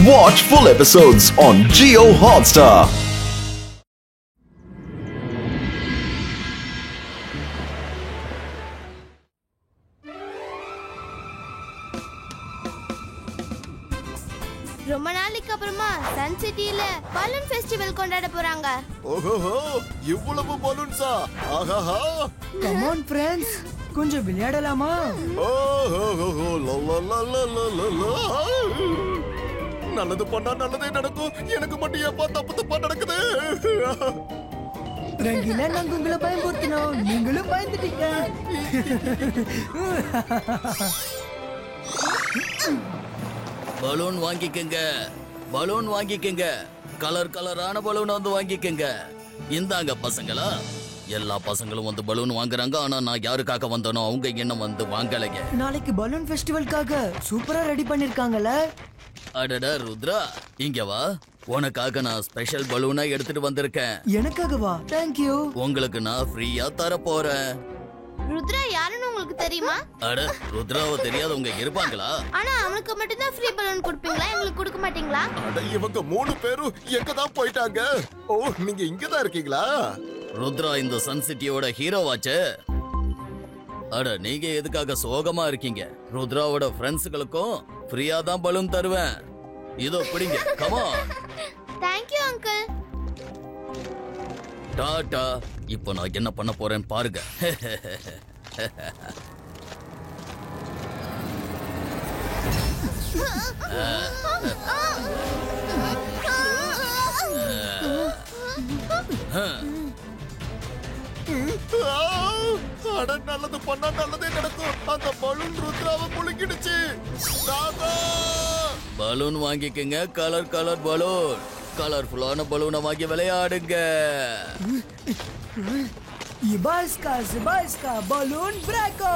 Watch full episodes on Jio Hotstar. ரொம்ப நாளைக்கு அப்புறமா சன் சிட்டில பலூன் ஃபெஸ்டிவல் கொண்டாட போறாங்க. ஓஹோ, இவ்வளவு பலூன்ஸா? ஆஹாஹா. கம் ஆன் ஃப்ரெண்ட்ஸ், கொஞ்சம் விளையாடலாமா? ஓஹோ, லலலலலலல. நல்லது பண்ணா நல்லதே நடக்கும். எனக்கு மட்டும் ஏப்பா தப்பு தப்பா நடக்குது? ரங்கில நாங்க உங்களை பயன்படுத்தினோம், நீங்களும் பயந்துட்டீங்க. பலூன் வாங்கிக்கங்க, பலூன் வாங்கிக்கங்க, கலர் கலரான பலூன் வந்து வாங்கிக்கங்க. இந்தாங்க பசங்களா, எல்லா பசங்களும் வந்து பலூன் வாங்குறாங்க. ஆனா நான் யாருக்காக வந்தனோ அவங்க என்ன வந்து வாங்கலைங்க. நாளைக்கு பலூன் ஃபெஸ்டிவல்காக சூப்பரா ரெடி பண்ணிருக்காங்கல்ல. அடடா ருத்ரா, இங்க வா. உனக்காக நான் ஸ்பெஷல் பலூனா எடுத்துட்டு வந்திருக்கேன். எனக்காகவா? தேங்க்யூ. உங்களுக்கு நான் ஃப்ரீயா தர போறேன். ருத்ரா யாருன்னு உங்களுக்கு தெரியுமா? அட, ருத்ராவை தெரியாதவங்க இருப்பாங்களா? ஆனா அவனுக்கு மட்டும் தான் ஃப்ரீ பலூன் கொடுப்பீங்களா? எங்களுக்கு கொடுக்க மாட்டீங்களா? அட, இவங்க 3 பேரும் எங்க தான் போயிட்டாங்க? ஓ, நீங்க இங்க தான் இருக்கீங்களா? ருத்ரா இந்த சன் சிட்டியோட ஹீரோவாச்சே. அட, நீங்க எதுக்காக சோகமா இருக்கீங்க? ருத்ராவோட ஃப்ரெண்ட்ஸ்களுக்கும் ஃப்ரீயா தான் பலூன் தருவேன். இதோ பிடிங்க, comma. Thank you uncle. Tata. இப்போ நான் என்ன பண்ண போறேன்னு பாருங்க. அட, நல்லது பண்ணா நல்லதே நடக்கும். அந்த பலூன் ருத்ராவை முழுங்கிடுச்சு. தாத்தா, பலூன் வாங்கிக்கங்க, கலர் கலர் பலூன். கலர்ஃபுல்லான பலூனை வாங்கி விளையாடுங்க. இபாஸ்கா சிபாஸ்கா பலூன் பிரேக்கோ.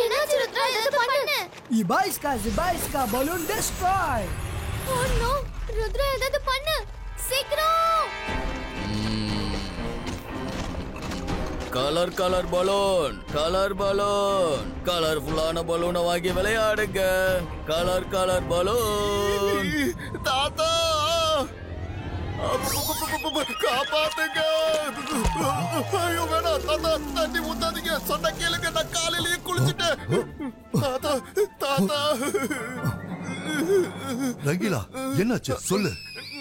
என்னாச்சு ருத்ரா? ஏதாவது பண்ணு. இபாஸ்கா சிபாஸ்கா balloon destroy. Oh no, Rudra ஏதாவது பண்ணு சீக்கிரம். Colour colour balloon, colour balloon, கலர்ஃபுல்லான பலூனை வாங்கி விளையாடுங்க. Colour colour balloon. தாத்தா, காப்பாத்துங்க. ஐயோ வேணாம் தாத்தா, தண்ணி ஊத்தாதீங்க. சொன்ன கேளுங்க, நான் காலையிலேயே குளிச்சுட்டேன். தாத்தா, தாத்தா. ரங்கிலா, என்னாச்சு சொல்லு.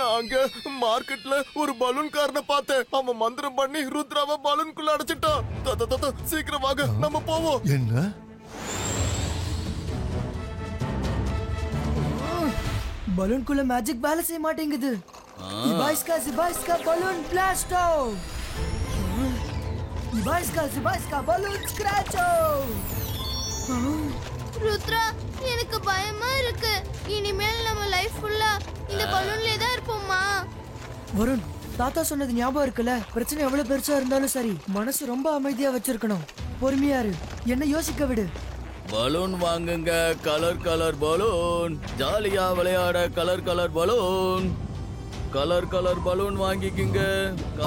நாங்க மார்க்கெட்ல ஒரு பலூன் காரனை பார்த்தேன். அவன் மந்திரம் பண்ணி ருத்ராவை பலூன்குள்ள அடைச்சிட்டான். தாத்தா, சீக்கிரம் வாங்க, நம்ம போவோம். என்ன? பலூன்குள்ள மேஜிக் வேலை செய்ய மாட்டேங்குது. இபாஸ்கா சிபாஸ்கா பலூன் பிளாஸ்டோ. இபாஸ்கா சிபாஸ்கா பலூன் ஸ்கிராச்சோ. ருத்ரா, எனக்கு பயமா இருக்கு. இனிமேல் நம்ம லைஃப் ஃபுல்லா இந்த பலூன்லயே தான் இருப்போமா? வருண், தாத்தா சொன்னது ஞாபகம் இருக்குல்ல? பிரச்சனை எவ்வளவு பெருசா இருந்தாலும் சரி, மனசு ரொம்ப அமைதியா வச்சிருக்கணும். பொறுமையா இரு, என்ன யோசிக்க விடு. பலூன் வாங்குங்க, கலர் கலர் பலூன். ஜாலியா விளையாட colour colour balloon. Colour colour balloon வாங்கிக்கிங்க.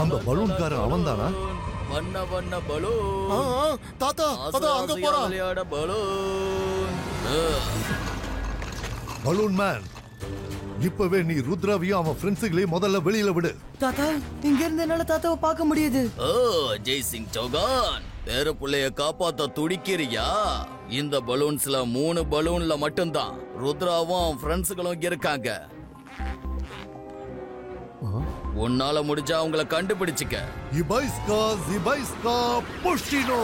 அந்த பலூன்காரன் அவன்தானா? வண்ண வண்ண பலூன். தாத்தா, அதான் அங்க போறான். விளையாட பலூன். பலூன் மேன், இப்பவே நீ ருத்ராவையும் அவன் ஃப்ரெண்ட்ஸுகளையும் முதல்ல வெளியில விடு. தாத்தா, இங்க இருந்து என்னால தாத்தாவை பார்க்க முடியுது. ஓ, ஜெய் சிங் சௌகான், பேர புள்ளைய காப்பாத்த துடிக்கிறியா? இந்த பலூன்ஸ்ல 3 பலூன்ல மட்டும்தான் ருத்ராவும் ஃப்ரெண்ட்ஸுகளும் இருக்காங்க. உன்னால முடிஞ்சா அவங்கள கண்டுபிடிச்சுக்க. இபாஸ்கா சிபாஸ்கா புஷ்டினோ.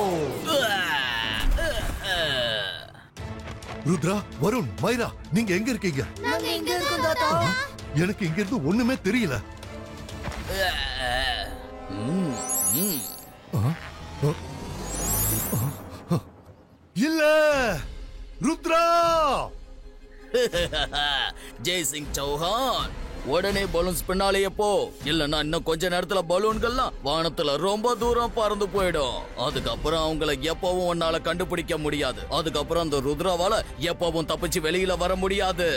ருத்ரா, வருண், மைரா, நீங்க எங்க இருக்கீங்க? நாங்க எங்க இருக்கோம் தாத்தா? எனக்கு இங்க இருந்து ஒண்ணுமே தெரியல. இல்ல ருத்ரா. ஜெய் சிங் சௌஹான், உடனே பலூன்ஸ் பின்னாலேயே போ. இல்லன்னா இன்னும் கொஞ்ச நேரத்துல பலூன்கள்லாம் வானத்துல ரொம்ப தூரம் பறந்து போயிடும். அதுக்கப்புறம் அவங்கள எப்பவும் உன்னால கண்டுபிடிக்க முடியாது. அதுக்கப்புறம் அந்த ருத்ராவால எப்பவும் தப்பிச்சு வெளியில வர முடியாது.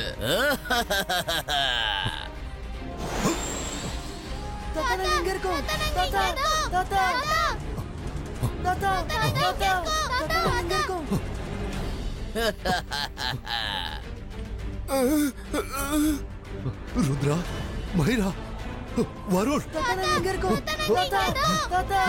தாத்தா, நாங்க எங்க இருக்கோம்? தாத்தா, தாத்தா, தாத்தா, தாத்தா, தாத்தா, எங்க இருக்கோம்? ருத்ரா, மைரா, வருண். தாத்தா நாங்க எங்க இருக்கோம்? தாத்தா தாத்தா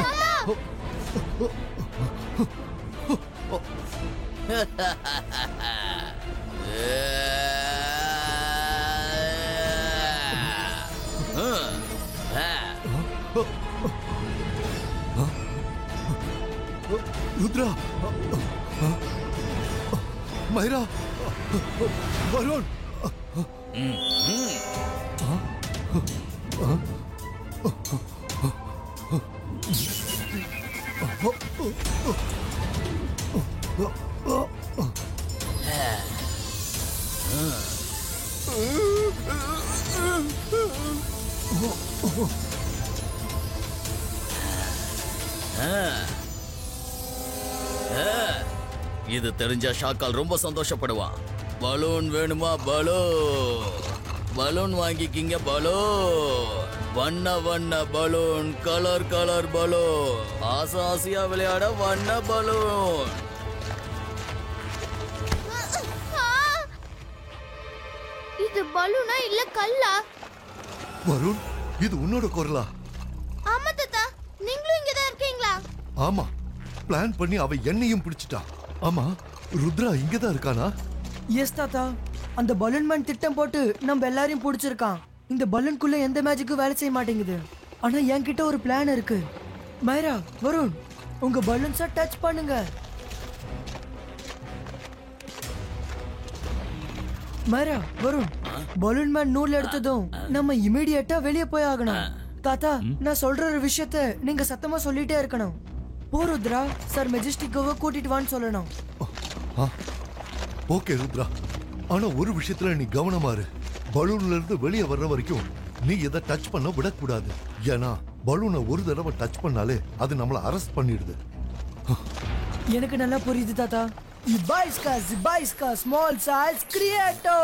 ருத்ரா, மைரா, வருண். இது தெரிஞ்ச ஷாக்கால் ரொம்ப சந்தோஷப்படுவான். பலூன் வேணுமா? பலூன் பலூன் வாங்கிக்கிங்க. பலூன் வண்ண வண்ண பலூன், கலர் கலர் பலூன், ஆசை ஆசையா விளையாட வண்ண பலூன். இது பலூனா இல்ல கல்லா? வருண், இது உன்னோட குரலா? ஆமா தாத்தா, நீங்களும் இங்க தான் இருக்கீங்களா? ஆமா, பிளான் பண்ணி அவ என்னையும் பிடிச்சிட்டா. ஆமா, ருத்ரா இங்கதான் இருக்கானா? எஸ் தாத்தா, அந்த பலூன் மேன் திட்டம் போட்டு நம்ம எல்லாரையும் பிடிச்சிருக்கான். இந்த பலூனுக்குள்ள எந்த மேஜிக்கும் வேலை செய்ய மாட்டேங்குது. ஆனா என்கிட்ட ஒரு பிளான் இருக்கு. மைரா, வருண், உங்க பலூன்ஸை டச் பண்ணுங்க. மைரா, வருண், பலூன் மேன் நூல் எடுத்ததும் நம்ம இமீடியட்டா வெளியே போய் ஆகணும். தாத்தா, நான் சொல்ற ஒரு விஷயத்த நீங்க சத்தமா சொல்லிட்டே இருக்கணும். போ ருத்ரா, சார் மெஜஸ்டிக்கோவை கூட்டிட்டு வான்னு சொல்லணும். ஓகே ருத்ரா, ஆனா ஒரு விஷயத்துல நீ கவனமா இரு. பலூன்ல இருந்து வெளியே வர்ற வரைக்கும் நீ எதை டச் பண்ண விடக்கூடாது. ஏன்னா பலூனை ஒரு தடவை டச் பண்ணாலே அது நம்மள அரெஸ்ட் பண்ணிடுது. எனக்கு நல்லா புரியுது தாத்தா. Zibaiska small size creato.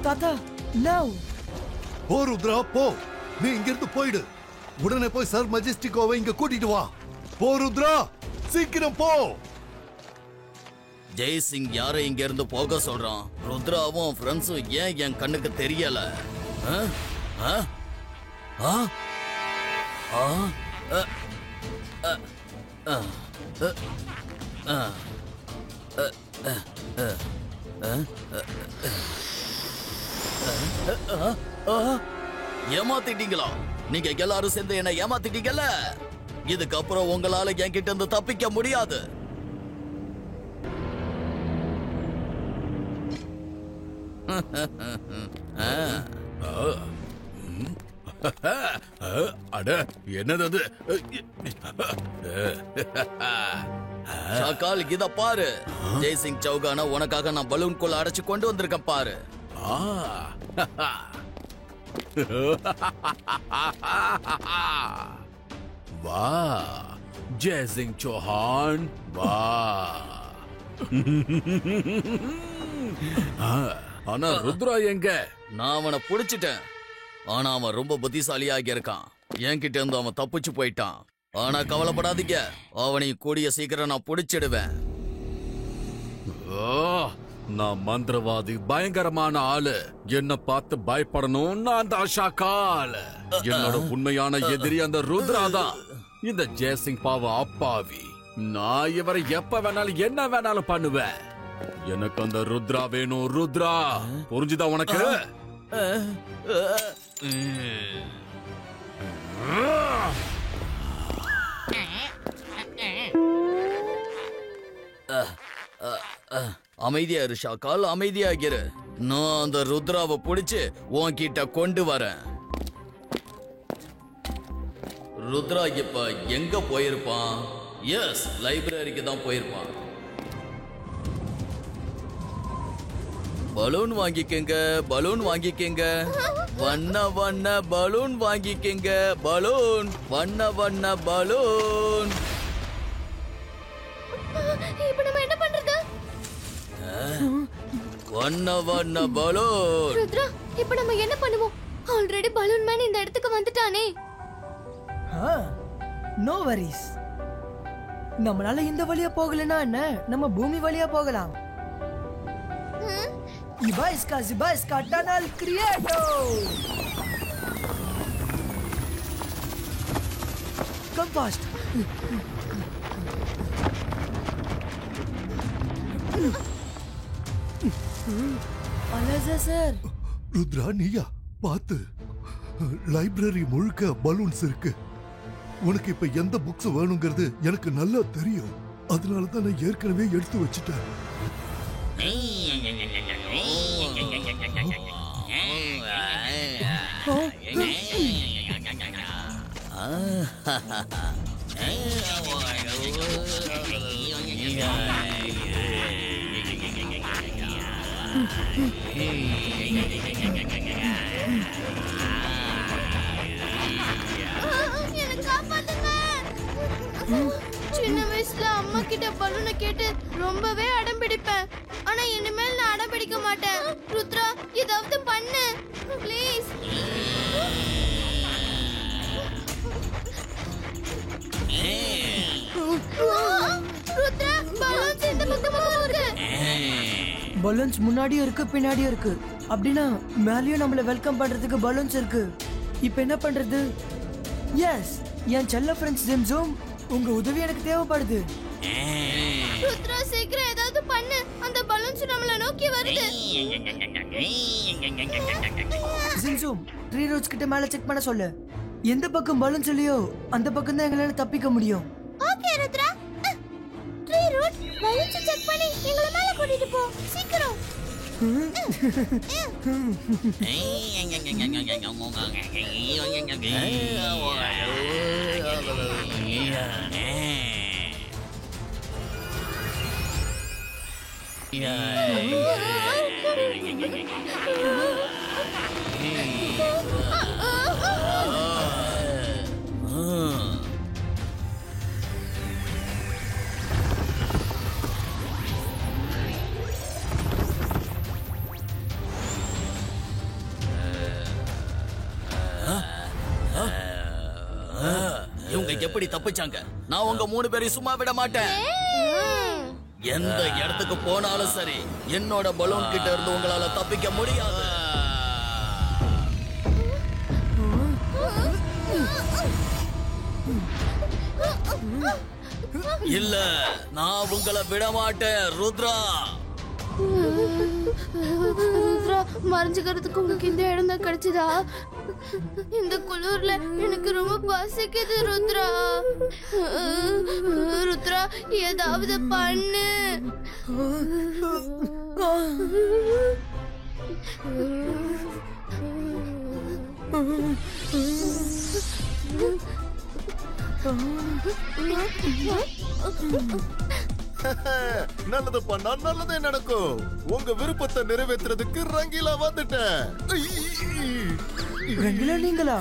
தாத்தா, now. போ ருத்ரா, போ. நீ இங்க இருந்து போயிடு. உடனே போய் சர் மெஜஸ்டிக்கோவை இங்க கூட்டிட்டு வா. போ ருத்ரா, சீக்கிரம் போ. ஜெய்சிங் யாரை இங்க இருந்து போக சொல்றான்? ருத்ராவும் ஃப்ரெண்ட்ஸும் ஏன் என் கண்ணுக்கு தெரியல? ஆ? ஆ? ஆ? ஆ? அ, அ, அ, அ, அ, அ, அ, அ. ஏமாத்திட்டீங்களா? நீங்க எல்லாரும் சேர்ந்து என்ன ஏமாத்திட்டீங்கல்ல. இதுக்கப்புறம் உங்களால என்கிட்ட இருந்து தப்பிக்க முடியாது. அட, என்னது? ஷாக்கால், இத பாரு. ஜெய்சிங் சௌகான உனக்காக நான் பலூன்குள்ள அடைச்சு கொண்டு வந்திருக்கேன் பாரு. வா ஜெய்சிங் சௌஹான், வா. ஆனா ருத்ரா எங்க? நான் அவனை புடிச்சிட்டேன். ஆனா அவன் ரொம்ப புத்திசாலியாக இருக்கான். என்கிட்ட இருந்து அவன் தப்பிச்சு போயிட்டான். ஆனா கவலைப்படாதீங்க, அவனை கூடிய சீக்கிரம் நான் புடிச்சிடுவேன். நான் மந்திரவாதி, பயங்கரமான ஆளு. என்ன பார்த்து பயப்படணும். நான் தான் ஷாக்கால். என்னோட உண்மையான எதிரி அந்த ருத்ரா தான். இந்த ஜெய்சிங் பாவ அப்பாவி. நான் இவரை எப்ப வேணாலும் என்ன வேணாலும் பண்ணுவேன். எனக்கு அந்த ருத்ரா வேணும். ருத்ரா, புரிஞ்சுதா உனக்கு? அமைதியா இரு ஷாக்கால், அமைதியாகிரு. நான் அந்த ருத்ராவை புடிச்சு உன்கிட்ட கொண்டு வரேன். ருத்ரா இப்ப எங்க போயிருப்பான்? எஸ், லைப்ரரிக்கு தான் போயிருப்பான். பலூன் வாங்கிக்கங்க, பலூன் வாங்கிக்கங்க, வண்ண வண்ண பலூன் வாங்கிக்கங்க. பலூன், வண்ண வண்ண பலூன். இப்போ நம்ம என்ன பண்றது? வண்ண வண்ண பலூன். ருத்ரா, இப்போ நம்ம என்ன பண்ணுவோம்? ஆல்ரெடி பலூன் மேன் இந்த இடத்துக்கு வந்துட்டானே. No worries. நம்மளால இந்த வழியா போகலனா என்ன, நம்ம பூமி வழியா போகலாம். Ziba iska tunnel creato. Come fast. அலசா சார். ருத்ரா நீயா? பாத்து, லைப்ரரி முழுக்க பலூன்ஸ் இருக்கு. உனக்கு இப்ப எந்த புக்ஸ் வேணுங்கிறது எனக்கு நல்லா தெரியும். அதனால தான் நான் ஏற்கனவே எடுத்து வச்சிட்டேன். சின்ன வயசுல அம்மா கிட்ட பலூனை கேட்டு ரொம்பவே அடம் பிடிப்பேன். ஆனா இனிமேல் நான் அடம் பிடிக்க மாட்டேன். ருத்ரா ஏதாவது பண்ணு ப்ளீஸ். ருத்ரா பலூன்ஸ் இந்த பக்கமா இருக்கு. பலூன்ஸ் முன்னாடியும் இருக்கு பின்னாடியும் இருக்கு. அப்படின்னா மேலயும் நம்மள வெல்கம் பண்றதுக்கு பலூன்ஸ் இருக்கு. இப்போ என்ன பண்றது? எஸ், என் செல்ல ஃப்ரெண்ட்ஸ் ஜிம்ஸும் உங்க உதவி எனக்கு தேவைப்படுது. ருத்ரா சீக்கிரம் ஏதாவது பண்ணு. அந்த பலூன்ஸ் நம்மள நோக்கி வருது. ஜிம்ஸும் ட்ரீ ரூட்ஸ் கிட்ட மேல செக் பண்ண சொல்லு. எந்த பக்கம் பலூன்ஸ் இல்லையோ அந்த பக்கம் தான் எங்களால தப்பிக்க முடியும். Okay Rudra. Tree root balloons check பண்ணி எங்களை மேல கூட்டிட்டு போ சீக்கிரம். இவங்க எப்படி தப்பிச்சாங்க? நான் உங்க 3 பேரையும் சும்மா விட மாட்டேன். எந்த இடத்துக்கு போனாலும் சரி, என்னோட பலூன் கிட்ட இருந்து உங்களால தப்பிக்க முடியாது. இல்ல, நான் உங்களை விட மாட்டேன் ருத்ரா. ருத்ரா மறைஞ்சுக்கிறதுக்கு உங்களுக்கு இந்த இடம் தான் கிடைச்சதா? இந்த குளிர்ல எனக்கு ரொம்ப பசிக்குது ருத்ரா. ருத்ரா ஏதாவது பண்ணு. நல்லது பண்ணா நல்லதே நடக்கும். உங்க விருப்பத்தை நிறைவேற்றுறதுக்கு ரங்கீலா வந்துட்டேன். ரங்கீலா நீங்களா?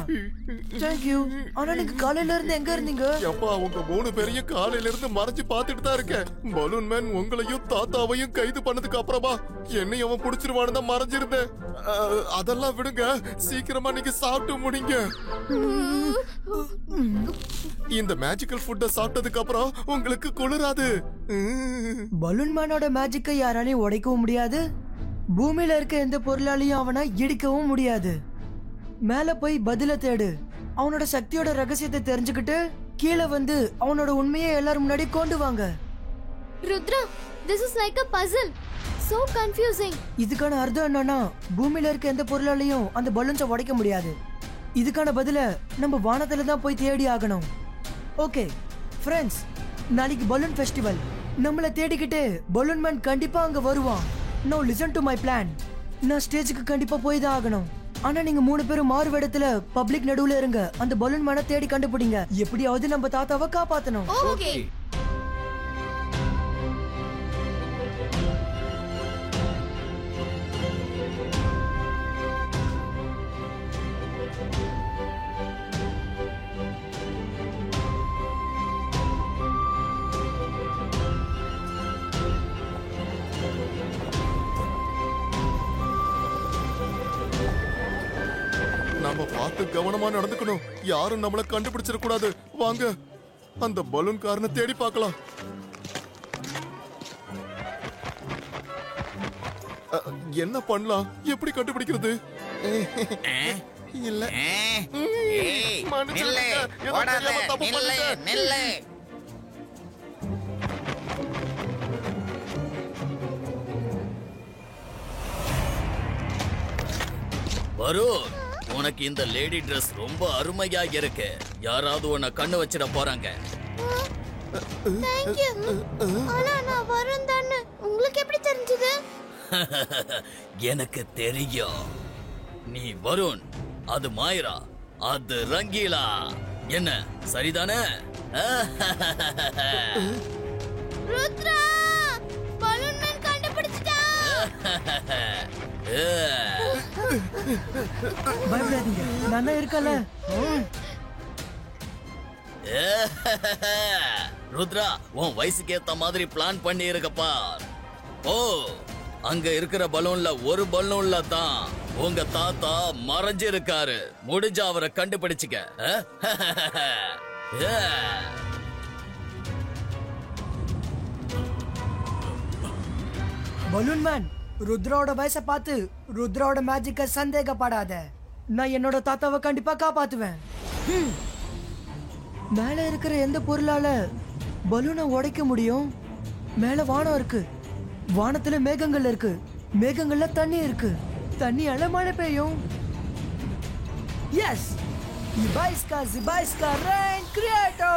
தேங்க்யூ. ஆனா நீங்க காலையில இருந்து எங்க இருந்தீங்க? அப்பா உங்க 3 பேரையும் காலையில இருந்து மறைஞ்சு பாத்துட்டு தான் இருக்கேன். பலூன் மேன் உங்களையும் தாத்தாவையும் கைது பண்ணதுக்கு அப்புறமா என்னையும் அவன் புடிச்சிருவான்னு தான் மறைஞ்சிருந்தேன். அதெல்லாம் விடுங்க, சீக்கிரமா நீங்க சாப்பிட்டு முடிங்க. இந்த மேஜிக்கல் ஃபுட்ட சாப்பிட்டதுக்கு அப்புறம் உங்களுக்கு குளிராது. பலூன் மேனோட மேஜிக்கை யாராலையும் உடைக்கவும் முடியாது. பூமியில இருக்க எந்த பொருளாலையும் அவனை இடிக்கவும் முடியாது. மேல போய் பதில தேடு. அவனோட சக்தியோட ரகசியத்தை தெரிஞ்சுக்கிட்டு கீழே வந்து அவனோட உண்மையை எல்லாரும் முன்னாடி கொண்டு வாங்க. Rudra, this is like a puzzle. So confusing. இதுக்கான அர்த்தம் என்னன்னா, பூமியில இருக்க எந்த பொருளாலையும் அந்த பலூன்ஸை உடைக்க முடியாது. இதுக்கான பதில நம்ம வானத்துல தான் போய் தேடி ஆகணும். ஓகே ஃப்ரெண்ட்ஸ், நாளைக்கு பலூன் ஃபெஸ்டிவல். நம்மள தேடிக்கிட்டு பலூன் மேன் கண்டிப்பா அங்க வருவான். No listen to my plan. நான் ஸ்டேஜுக்கு கண்டிப்பா போய் தான் ஆகணும். ஆனா நீங்க 3 பேரும் மாறு வேடத்துல பப்ளிக் நடுவுல இருங்க. அந்த பலூன் மேனை தேடி கண்டுபிடிங்க. எப்படியாவது நம்ம தாத்தாவை காப்பாத்தணும். ஓகே. நாம பார்த்து கவனமா நடந்துக்கணும். யாரும் நம்மள கண்டுபிடிச்சிட கூடாது. வாங்க. அந்த பலூன் காரனை தேடி பார்க்கலாம். என்ன பண்ணலாம்? எப்படி கண்டுபிடிக்கிறது? இல்ல மன்னிச்சிடுங்க. ஏதோ தெரியாம தப்பு பண்ணிட்டேன். வருண், உனக்கு இந்த லேடி Dress ரொம்ப அருமையா இருக்கு. யாராவது உன்னை கண்ணு வச்சிட போறாங்க. Thank you. ஆனா நான் வருண் தானே. உங்களுக்கு எப்படி தெரிஞ்சது? எனக்கு தெரியும். நீ வருண், அது மாயிரா, அது ரங்கீலா. என்ன சரிதானே? ருத்ரா, பலூன் மேன் கண்டுபிடிச்சிட்டான். பயப்படாதீங்க, நான் தான் இருக்கல. ருத்ரா, உன் வயசுக்கு ஏத்த மாதிரி பிளான் பண்ணி இருக்கப்பா. ஓ, அங்க இருக்கிற பலூன்ல ஒரு பலூன்ல தான் உங்க தாத்தா மறைஞ்சு இருக்காரு. முடிஞ்ச அவரை கண்டுபிடிச்சுக்க. பலூன் மேன், ருத்ராவோட வயசை பார்த்து ருத்ராவோட மேஜிக்க சந்தேகப்படாத. நான் என்னோட தாத்தாவை கண்டிப்பா காப்பாத்துவேன். மேல இருக்கிற எந்த பொருளால பலூனை உடைக்க முடியும்? மேல வானம் இருக்கு, வானத்துல மேகங்கள் இருக்கு, மேகங்கள்ல தண்ணி இருக்கு, தண்ணியால மழை பெய்யும். எஸ், ஜிபாய்ஸ்கா ரெயின் கிரியேட்டோ.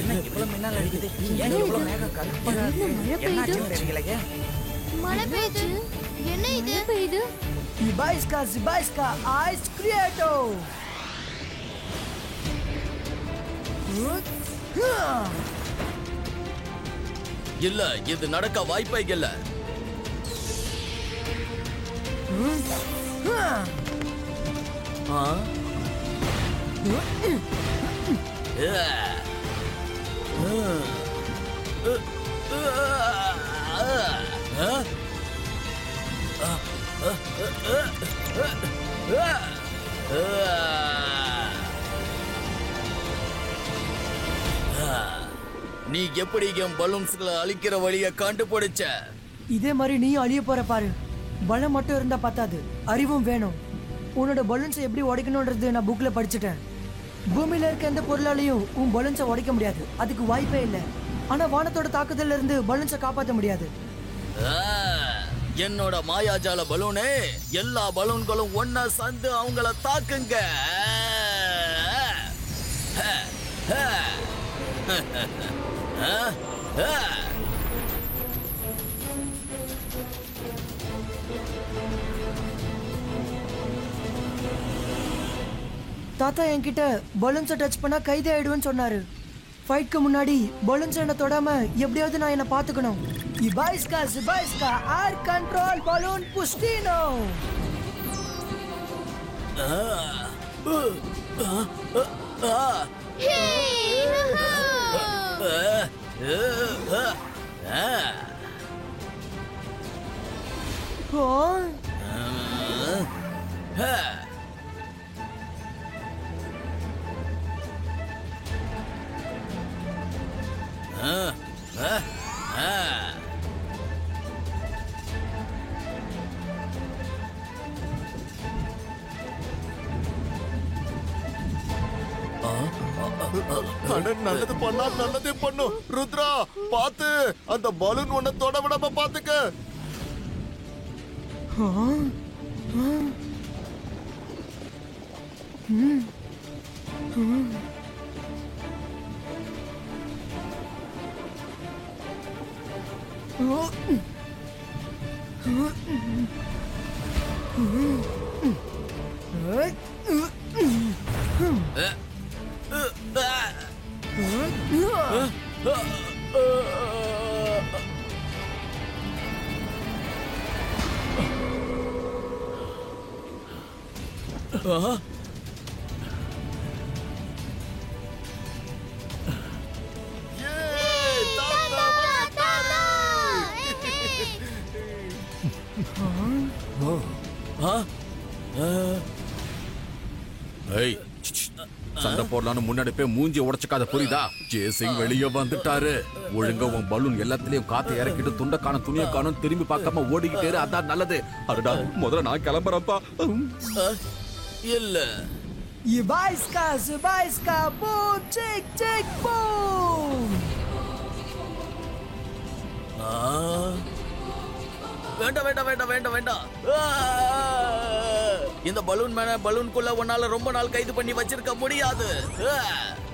என்ன இவ்வளவு மின்னல் அடிக்குது? ஏன் இவ்வளவு மேகம் கருப்பா இருக்கு? என்னாச்சுன்னு தெரியலையே. மழை பெய்யுது. என்ன இது? பெய்யுது. ஜிபாய்ஸ்கா ஐஸ் கிரியேட்டோ. இல்ல, இது நடக்க வாய்ப்பே இல்ல. நீ எப்படி என் பலூன்ஸ்களை அழிக்கிற வழியை கண்டுபிடிச்ச? இதே மாதிரி நீ அழிய போற பாரு. பலம் மட்டும் இருந்தா பத்தாது, அறிவும் வேணும். உன்னோட பலூன்ஸை எப்படி உடைக்கணும்ன்றது நான் புக்ல படிச்சுட்டேன். பூமியில இருக்க எந்த பொருளாலையும் உன் பலூன்ஸை உடைக்க முடியாது, அதுக்கு வாய்ப்பே இல்லை. ஆனா வானத்தோட தாக்குதல்ல இருந்து பலூன்ஸை காப்பாற்ற முடியாது. என்னோட மாயாஜால பலூனே, எல்லா பலூன்களும் ஒன்னா சந்து அவங்கள தாக்குங்க. தாத்தா என்கிட்ட பலூன்ஸை டச் பண்ணா கைது ஆயிடுவேன்னு சொன்னாரு. ஃபைட்க்கு முன்னாடி பலூன்ஸ் என்ன தொடாம எப்படியாவது நான் என்ன பாத்துக்கணும். ஜிபாய்ஸ்கா ஏர் கண்ட்ரோல் பலூன் புஷ்டினோ. நல்லது பண்ணா நல்லதே பண்ணும். ருத்ரா, பாத்து அந்த பலூன் ஒன்ன தொட விடாம பாத்துக்க. ஏய், சண்டை போடலான்னு முன்னாடி போய் மூஞ்சி உடைச்சுக்காத, புரியுதா? ஜேசிங் வெளியே வந்துட்டாரு. ஒழுங்கா உன் பலூன் எல்லாத்துலயும் காத்து இறக்கிட்டு துண்டக்கான துணியை காணும் திரும்பி பார்க்காம ஓடிக்கிட்டே இரு, அதான் நல்லது. அடடா, முதல்ல நான் கிளம்புறப்பா. இல்ல, Zubaiska, boom, tick, boom. வேண்டாம். இந்த பலூன் மேன பலூனுக்குள்ள உன்னால ரொம்ப நாள் கைது பண்ணி வச்சிருக்க முடியாது.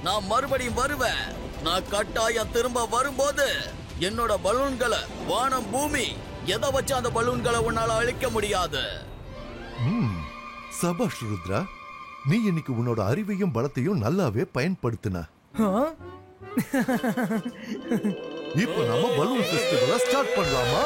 நான் மறுபடியும் வருவேன். நான் கட்டாயம் திரும்ப வரும்போது என்னோட பலூன்களை, வானம் பூமி எதை வச்சு அந்த பலூன்களை உன்னால அழிக்க முடியாது. சபாஷ் ருத்ரா, நீ இன்னைக்கு உன்னோட அறிவையும் பலத்தையும் நல்லாவே பயன்படுத்தின. இப்போ நம்ம பலூன் ஃபெஸ்டிவலை ஸ்டார்ட் பண்ணலாமா?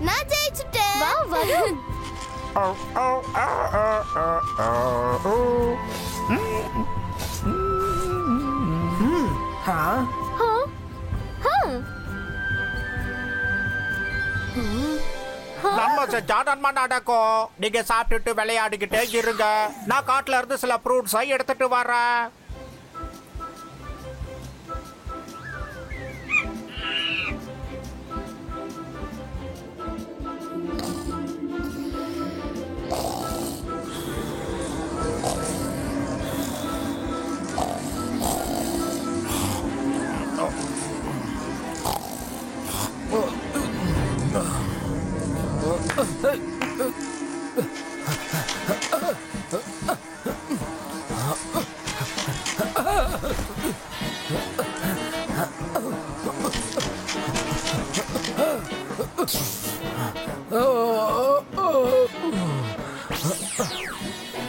நான் ஜெயிச்சிட்டேன். வா வருண். நம்ம செஞ்சா நன்மை நடக்கும். நீங்க சாப்பிட்டுட்டு விளையாடிக்கிட்டே இருங்க. நான் காட்டுல இருந்து சில ஃப்ரூட்ஸை எடுத்துட்டு வரேன்.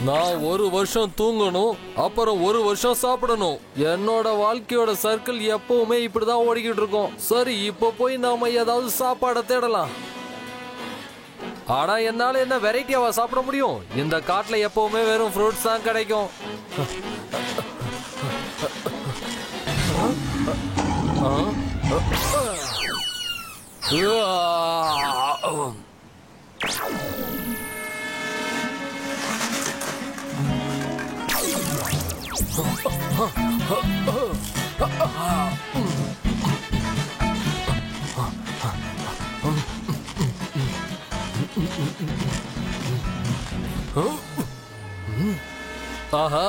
நான் ஒரு வருஷம் தூங்கணும், அப்புறம் ஒரு வருஷம் சாப்பிடணும். என்னோட வாழ்க்கையோட சர்க்கிள் எப்பவுமே இப்படிதான் ஓடிக்கிட்டு இருக்கும். சரி, இப்போ போய் நாம ஏதாவது சாப்பாடை தேடலாம். ஆனா என்னால என்ன வெரைட்டியாவா சாப்பிட முடியும்? இந்த காட்டுல எப்பவுமே வெறும் ஃப்ரூட்ஸ் தான் கிடைக்கும். ஆஹா,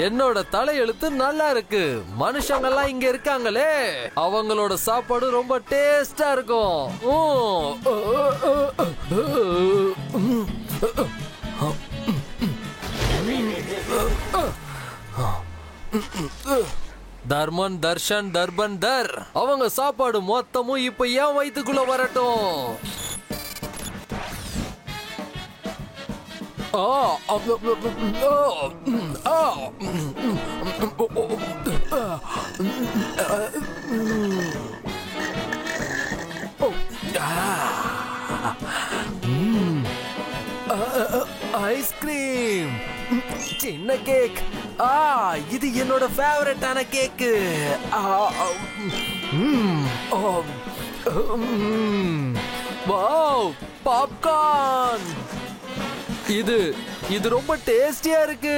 என்னோட தலையெழுத்து நல்லா இருக்கு. மனுஷங்கெல்லாம் இங்க இருக்காங்களே, அவங்களோட சாப்பாடு ரொம்ப டேஸ்டா இருக்கும். தர்மன், தர்ஷன், தர்பன், தர், அவங்க சாப்பாடு மொத்தமும் இப்ப ஏன் வயிற்றுக்குள்ள வரட்டும். ஐஸ்கிரீம், சின்ன கேக். இது என்னோட ஃபேவரட்டான கேக்கு. Wow, popcorn. இது ரொம்ப டேஸ்டியா இருக்கு.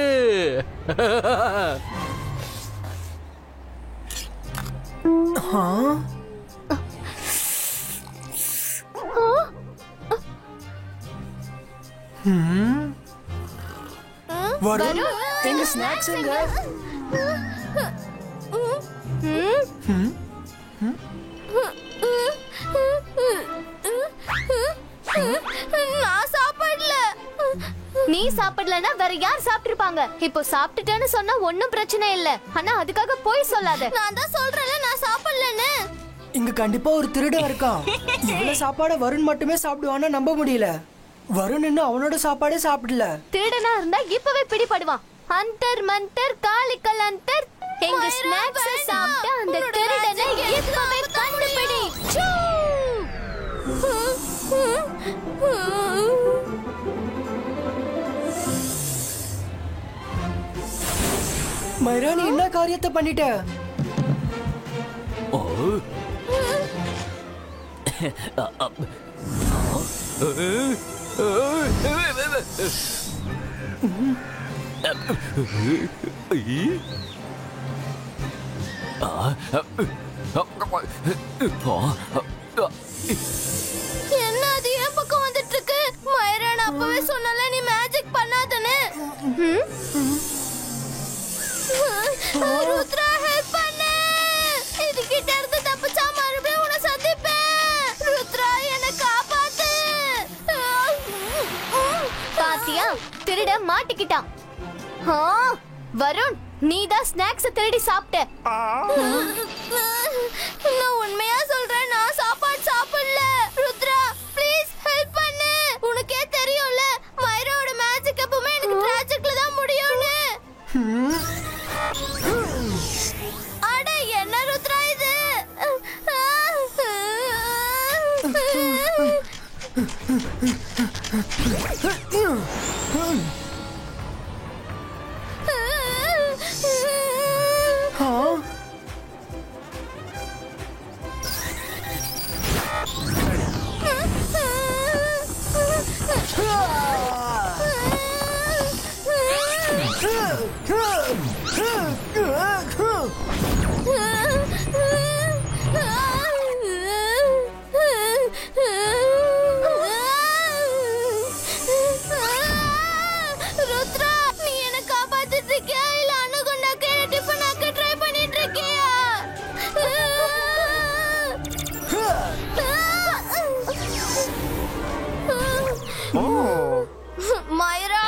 வருண், எங்க ஸ்நாக்ஸ் எங்க? நான் சாப்பிடல. நீ சாப்பிடலன்னா வேற யார் சாப்பிட்டிருப்பா? சொல்லுவாங்க. இப்போ சாப்பிட்டுட்டேன்னு சொன்னா ஒண்ணும் பிரச்சனை இல்ல. ஆனா அதுக்காக போய் சொல்லாத. நான் தான் சொல்றேன்ல நான் சாப்பிடலன்னு. இங்க கண்டிப்பா ஒரு திருடன் இருக்கான். இவ்வளவு சாப்பாட வருண் மட்டுமே சாப்பிடுவான்னு நம்ப முடியல. வருண் இன்னும் அவனோட சாப்பாடே சாப்பிடல. திருடனா இருந்தா இப்பவே பிடிபடுவான். அந்தர் மந்தர் காலிக்கல் அந்தர். எங்க ஸ்நாக்ஸ் சாப்பிட்டு அந்த திருடனை இப்பவே கண்டுபிடி. மைரா, நீ என்ன காரியத்தை பண்ணிட்ட? என்ன அது என் பக்கம் வந்துட்டு இருக்கு? மைரா, நான் அப்பவே சொன்னல நீ மேஜிக் பண்ணாதன்னு. ருத்ரா, ஹெல்ப் பண்ணு. இது கிட்ட இருந்து தப்பிச்சா மறுபடியும் உன்னை சந்திப்பேன். ருத்ரா, என்னை காப்பாத்து. பாத்தியா, திருட மாட்டிக்கிட்டான். வருண், நீதான் ஸ்நாக்ஸ் திருடி சாப்பிட்ட. நான் உண்மையா சொல்றேன், நான் சாப்பாடு சாப்பிடல. ருத்ரா, ப்ளீஸ் ஹெல்ப் பண்ணு. உனக்கே தெரியும்ல மைராவோட மேஜிக் எப்பவுமே எனக்கு ட்ராஜிக்ல தான் முடியும்னு. அட என்ன ருத்ரா இது? ருத்ரா, நீ என்ன காப்பாத்திட்டு இருக்கியா இல்ல அணுகுண்டாக்க டிஃபன் ஆக்க ட்ரை பண்ணிட்டு இருக்கியா? மைரா,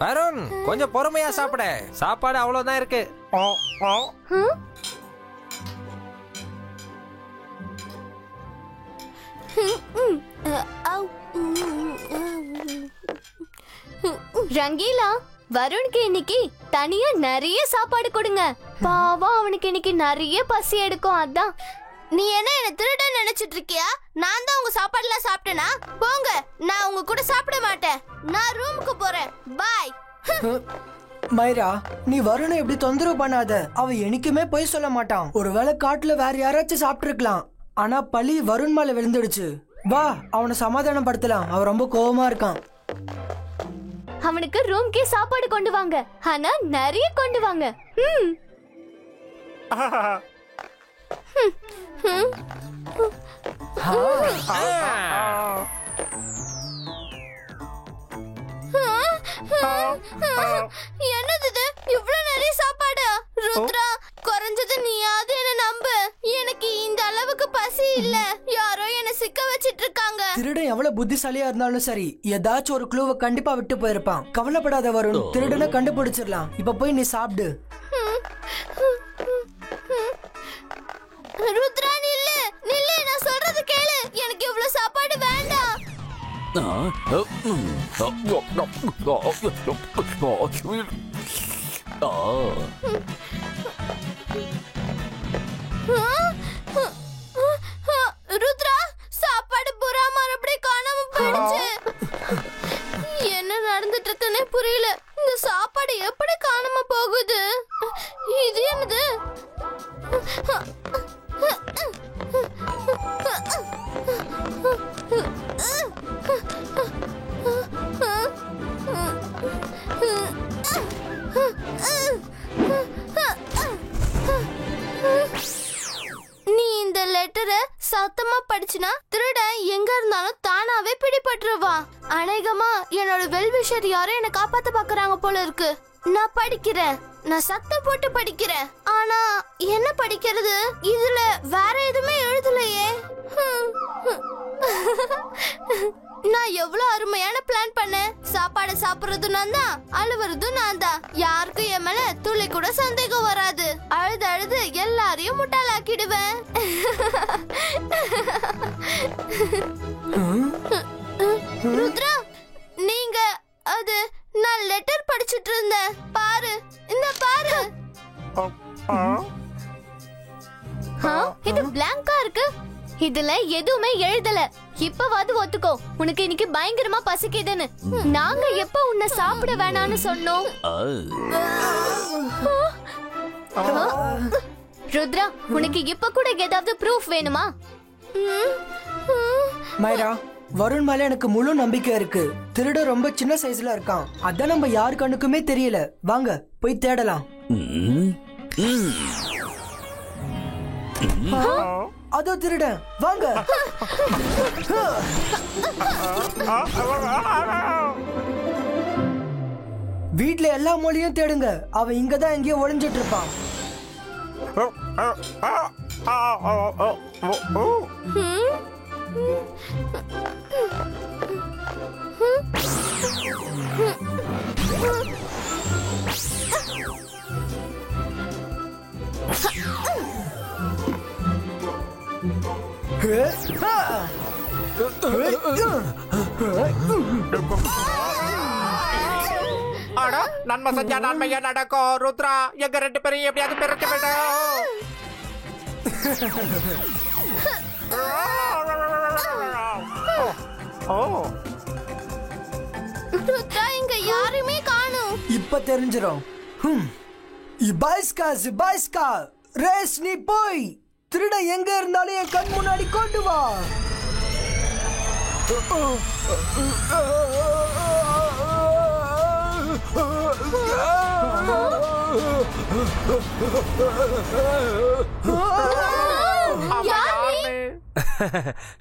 வருண், கொஞ்சம் பொறுமையா சாப்பிட. சாப்பாடு அவ்வளவுதான் இருக்கு. ரங்கீலா, வருணுக்கு இன்னைக்கு தனியா நிறைய சாப்பாடு கொடுங்க. பாவம், அவனுக்கு இன்னைக்கு நிறைய பசி எடுக்கும். அதான். நீ என்ன திருடன் நினைச்சிட்டு இருக்கியா? நான் தான் உங்க சாப்பாடுலாம் சாப்பிட்டேனா? போங்க, நான் உங்க கூட சாப்பிட மாட்டேன். நான் ரூமுக்கு போறேன். பாய். மைரா, நீ வருணை எப்படி தொந்தரவு பண்ணாத. அவன் என்னைக்குமே போய் சொல்ல மாட்டான். ஒருவேளை காட்டுல வேற யாராச்சும் சாப்பிட்டு இருக்கலாம். ஆனா பழி வருண் மேல விழுந்துடுச்சு. வா, அவனை சமாதானம் படுத்தலாம். அவன் ரொம்ப கோவமா இருக்கான். அவனுக்கு ரூம்க்கே சாப்பாடு கொண்டு வாங்க. ஆனா நிறைய கொண்டு வாங்க. என்னது இது? இவ்வளவு நிறைய சாப்பாடு? ருத்ரா, குறைஞ்சது நீயாவது என்ன நம்பு. எனக்கு இந்த அளவுக்கு பசி இல்ல. யாரோ என்ன சிக்க வச்சிட்டு இருக்காங்க. திருடன் எவ்வளவு புத்திசாலியா இருந்தாலும் சரி, ஏதாச்சும் ஒரு க்ளூவை கண்டிப்பா விட்டு போயிருப்பான். கவலைப்படாத வருண், திருடனை கண்டுபிடிச்சிடலாம். இப்ப போய் நீ சாப்பிடு. ருத்ரா, நில்லு நில்லு, நான் சொல்றது கேளு. எனக்கு இவ்வளவு சாப்பாடு வேண்டாம். ருத்ரா, சாப்பாடு பூரா மறுபடியும் காணாம போயிடுச்சு. என்ன நடந்துட்டு இருக்குன்னு புரியல. இந்த சாப்பாடு எப்படி காணாம போகுது? இது என்னது? நீ இந்த லெட்டரை சத்தமா படிச்சுனா திருடன் எங்க இருந்தாலும் தானாவே பிடிபட்டுருவான். அநேகமா என்னோட வெல்விஷ டீச்சர் யாரோ என்ன காப்பாத்த பாக்குறாங்க போல இருக்கு. நான் படிக்கிறேன், நான் சத்தம் போட்டு படிக்கிறேன். ஆனா என்ன படிக்கிறது? இதுல வேற எதுவுமே எழுதலையே. நான் எவ்வளவு அருமையான பிளான் பண்ணேன். சாப்பாடு சாப்பிடுறது நான் தான், அழுவுறது நான் தான். யாருக்கும் என் மேல துளி கூட சந்தேகம் வராது. அழுது அழுது எல்லாரையும் முட்டாளாக்கிடுவேன். ருத்ரா, நீங்க அது நான் லெட்டர் படிச்சிட்டு இருந்தேன். பாரு, இந்த பாரு. இது பிளாங்கா இருக்கு. இதுல எதுவுமே எழுதல. இப்பவாது ஒத்துக்கோ, உனக்கு இன்னைக்கு பயங்கரமா பசிக்குதுன்னு. நாங்க எப்ப உன்னை சாப்பிட வேணாம்னு சொன்னோம்? ருத்ரா, உனக்கு இப்ப கூட ஏதாவது ப்ரூஃப் வேணுமா? மைரா, வருண் மேல எனக்கு முழு நம்பிக்கை இருக்கு. திருட ரொம்ப சின்ன சைஸ்ல இருக்கான். அதான் நம்ம யாரு கண்ணுக்குமே தெரியல. வாங்க போய் தேடலாம். அதோ திருட, வாங்க. வீட்ல எல்லா மொழியும் தேடுங்க. அவன் இங்கதான் எங்கேயோ ஒளிஞ்சிட்டு இருப்பான். அட, நன்மை செஞ்சா நன்மையா நடக்கும். ருத்ரா, எங்க ரெண்டு பேரும் எப்படியாவது பிறக்க வேண்டும். ருத்ரா, இங்க யாருமே காணோம். இப்ப தெரிஞ்சிரும். இபாய்ஸ்கா ரேஸ், நீ போய் திருட எங்க இருந்தாலும் என் கண் முன்னாடி கொண்டு வா.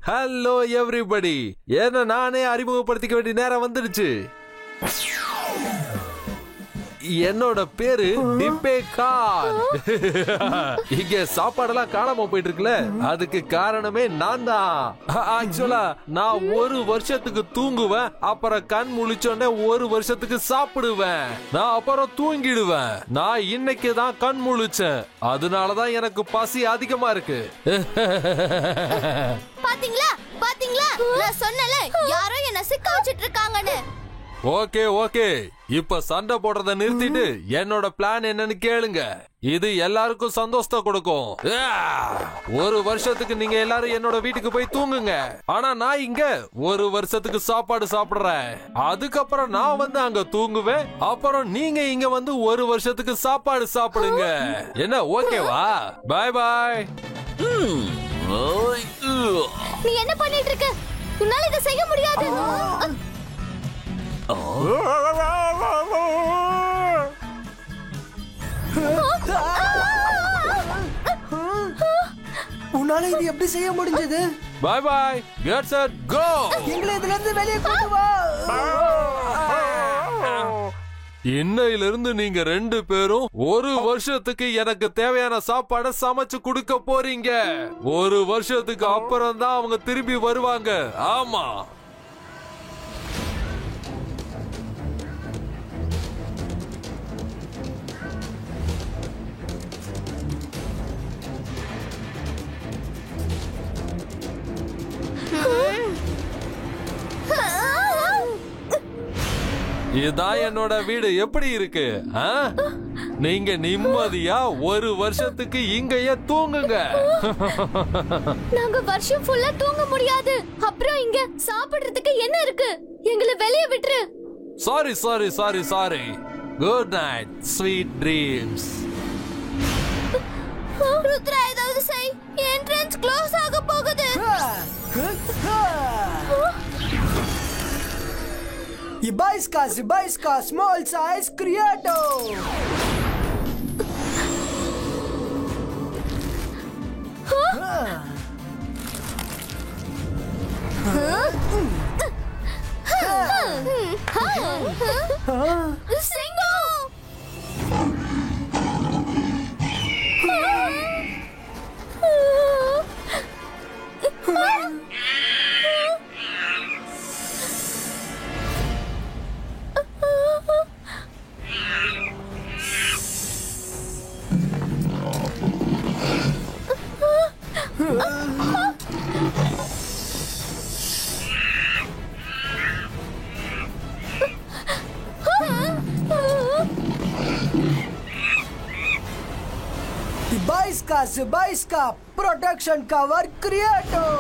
ஹலோ எவ்ரிபடி, என்ன நானே அறிமுகப்படுத்திக்க வேண்டிய நேரம் வந்துடுச்சு. என்னோட பேரு டிப்பே கான். இங்க சாப்பாடெல்லாம் காணாம போயிட்டு இருக்குல்ல, அதுக்கு காரணமே நான் தான். ஆக்சுவலா நான் ஒரு வருஷத்துக்கு தூங்குவேன், அப்புறம் கண் முழிச்சோடனே ஒரு வருஷத்துக்கு சாப்பிடுவேன், நான் அப்புறம் தூங்கிடுவேன். நான் இன்னைக்கு தான் கண் முழிச்சேன், அதனாலதான் எனக்கு பசி அதிகமா இருக்கு. பாத்தீங்களா பாத்தீங்களா, நான் சொன்னல யாரோ என்ன சிக்க வச்சிட்டு இருக்காங்கன்னு. ஓகே ஓகே, இப்ப சண்டை போடுறத நிறுத்திட்டு என்னோட பிளான் என்னன்னு கேளுங்க. இது எல்லாருக்கும் சந்தோஷத்தை கொடுக்கும். ஒரு வருஷத்துக்கு நீங்க எல்லாரும் என்னோட வீட்டுக்கு போய் தூங்குங்க. ஆனா நான் இங்க ஒரு வருஷத்துக்கு சாப்பாடு சாப்பிடுறேன். அதுக்கப்புறம் நான் வந்து அங்க தூங்குவேன். அப்புறம் நீங்க இங்க வந்து ஒரு வருஷத்துக்கு சாப்பாடு சாப்பிடுங்க. என்ன ஓகேவா? பாய் பாய். நீ என்ன பண்ணிட்டு இருக்க? உன்னால இதை செய்ய முடியாது. உன்னால இது எப்படி செய்ய முடிஞ்சது? பாய் பாய், கெட் செட் கோ. எங்களை இதுல இருந்து வெளியே கொண்டு வா. இன்னையிலிருந்து நீங்க ரெண்டு பேரும் ஒரு வருஷத்துக்கு எனக்கு தேவையான சாப்பாடை சமைச்சு கொடுக்க போறீங்க. ஒரு வருஷத்துக்கு அப்புறம் தான் அவங்க திரும்பி வருவாங்க. ஆமா. இதான் என்னோட வீடு. எப்படி இருக்கு? நீங்க நிம்மதியா ஒரு வருஷத்துக்கு இங்கேயே தூங்குங்க. நாங்க வருஷம் ஃபுல்லா தூங்க முடியாது. அப்புறம் இங்க சாப்பிடுறதுக்கு என்ன இருக்கு? எங்களை வெளியே விட்டுரு. Sorry sorry sorry sorry. Good night, sweet dreams. Rudra, ஏதாவது செய். என்ட்ரன்ஸ் க்ளோஸ் ஆக போகுது. Ibaiska, small size creato. Zibaiska protection cover creator.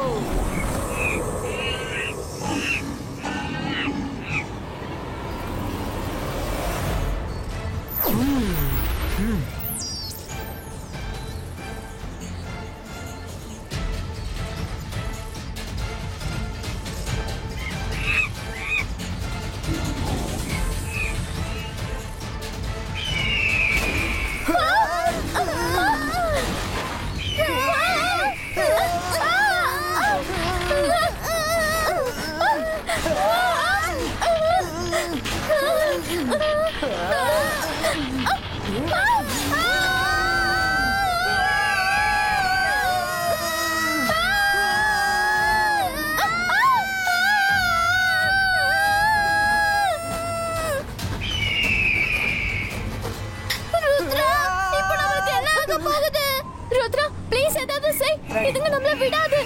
Rudra please ஏதாவது செய். இதுங்க நம்மள விடாது.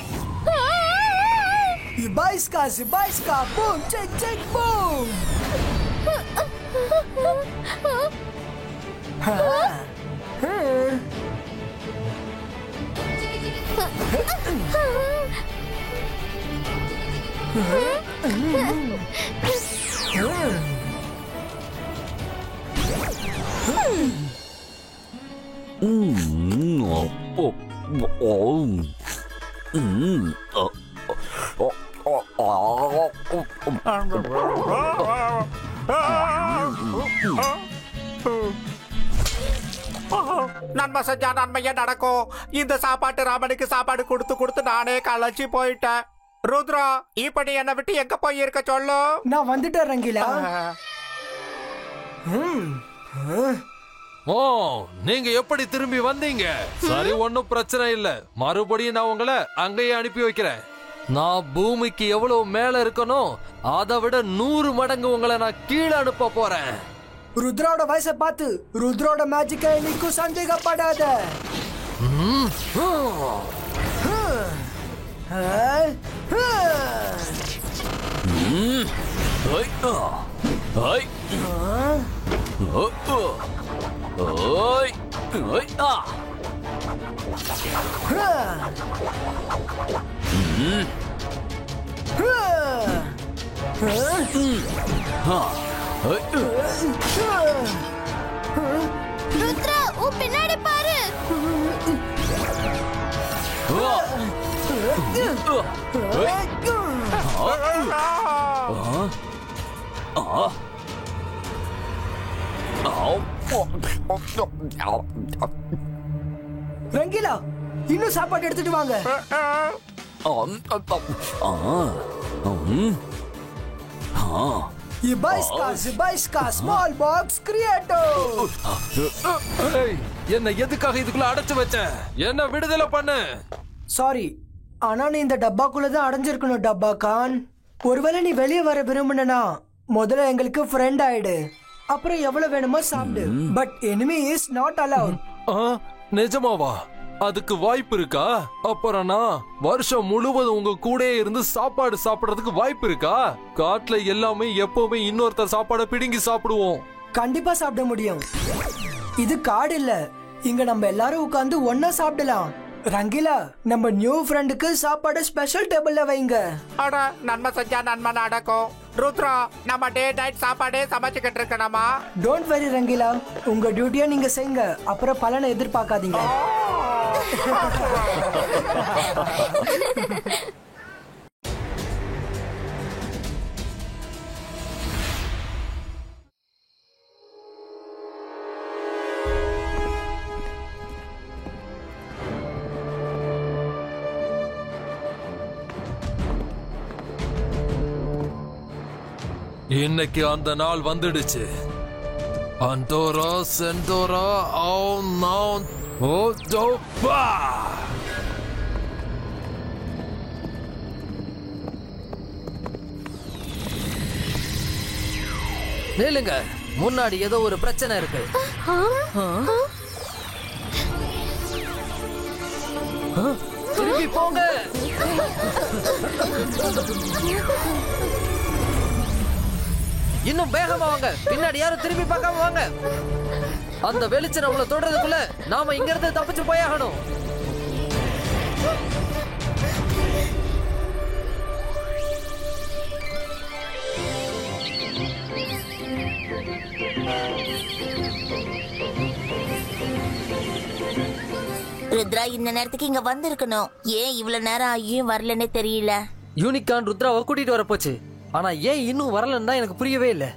Zibaiska boom check boom. நன்மை செஞ்சா நன்மையே நடக்கும். இந்த சாப்பாட்டு ராமனுக்கு சாப்பாடு கொடுத்து கொடுத்து நானே களைச்சி போயிட்டேன். ருத்ரா இப்ப நீ என்னை விட்டு எங்க போய் இருக்க சொல்லு. நான் வந்துட்டேன் ரங்கிலா. ஓ, நீங்க எப்படி திரும்பி வந்தீங்க? சரி, ஒன்னும் பிரச்சனை இல்ல. மறுபடியும் நான் உங்களை அங்கேயே அனுப்பி வைக்கிறேன். நான் பூமிக்கு எவ்வளவு மேல இருக்கணும் அதை விட 100 மடங்கு உங்களை நான் கீழே அனுப்ப போறேன். ருத்ரோட வயசை பார்த்து ருத்ரோட மேஜிக்கை இன்னைக்கும் சந்தேகப்படாத. ருத்ரா உன் பின்னாடி பாரு. ரங்கிலா இன்னும் சாப்பாடு எடுத்துட்டு வாங்க. Zibaiska small box creator. என்ன எதுக்காக இதுக்குள்ள அடைச்சு வச்ச? என்ன விடுதலை பண்ணு. சாரி, ஆனா நீ இந்த டப்பாக்குள்ளதான் அடைஞ்சிருக்கணும் டப்பா கான். ஒருவேளை நீ வெளியே வர விரும்பினா முதல்ல எங்களுக்கு ஃப்ரெண்ட் ஆயிடு, அப்புறம் எவ்வளவு வேணுமோ சாப்பிடு. But enemy is not allowed. நிஜமாவா? அதுக்கு வாய்ப்பு இருக்கா? அப்புறம் நான் வருஷம் முழுவதும் உங்க கூட இருந்து சாப்பாடு சாப்பிடுறதுக்கு வாய்ப்பு இருக்கா? காட்டுல எல்லாமே எப்பவுமே இன்னொருத்தர் சாப்பாடை பிடுங்கி சாப்பிடுவோம். கண்டிப்பா சாப்பிட முடியும். இது காடு இல்ல, இங்க நம்ம எல்லாரும் உட்கார்ந்து ஒன்னா சாப்பிடலாம். ரங்கிலா, நம்ம நியூ ஃப்ரெண்டுக்கு சாப்பாடு ஸ்பெஷல் டேபிள்ல வைங்க. அட, நன்மை செஞ்சா நன்மை நடக்கும். ருத்ரா, நம்ம டே நைட் சாப்பாடே சமைச்சுக்கிட்டு இருக்கணுமா? டோன்ட் வெரி ரங்கிலா, உங்க டியூட்டியை நீங்க செய்யுங்க, அப்புறம் பலனை எதிர்பார்க்காதீங்க. இன்னைக்கு அந்த நாள் வந்துடுச்சு. அந்தோரா செந்தோரா நில்லுங்க, முன்னாடி ஏதோ ஒரு பிரச்சனை இருக்கு. திரும்பி போங்க. இன்னும் வேகமா வாங்க, பின்னாடி யாரும் திரும்பி பார்க்காம வாங்க. அந்த வெளிச்சம் நம்மள தொடறதுக்குள்ள நாம இங்க இருந்து தப்பிச்சு போயாகணும். ருத்ரா இந்த நேரத்துக்கு இங்க வந்திருக்கணும். ஏன் இவ்வளவு நேரம் ஆகியும் வரலன்னே தெரியல. யூனிகான் ருத்ராவை கூட்டிட்டு வர போச்சு. ஆனா ஏன் இன்னும் வரலன்னு தான் எனக்கு புரியவே இல்லை.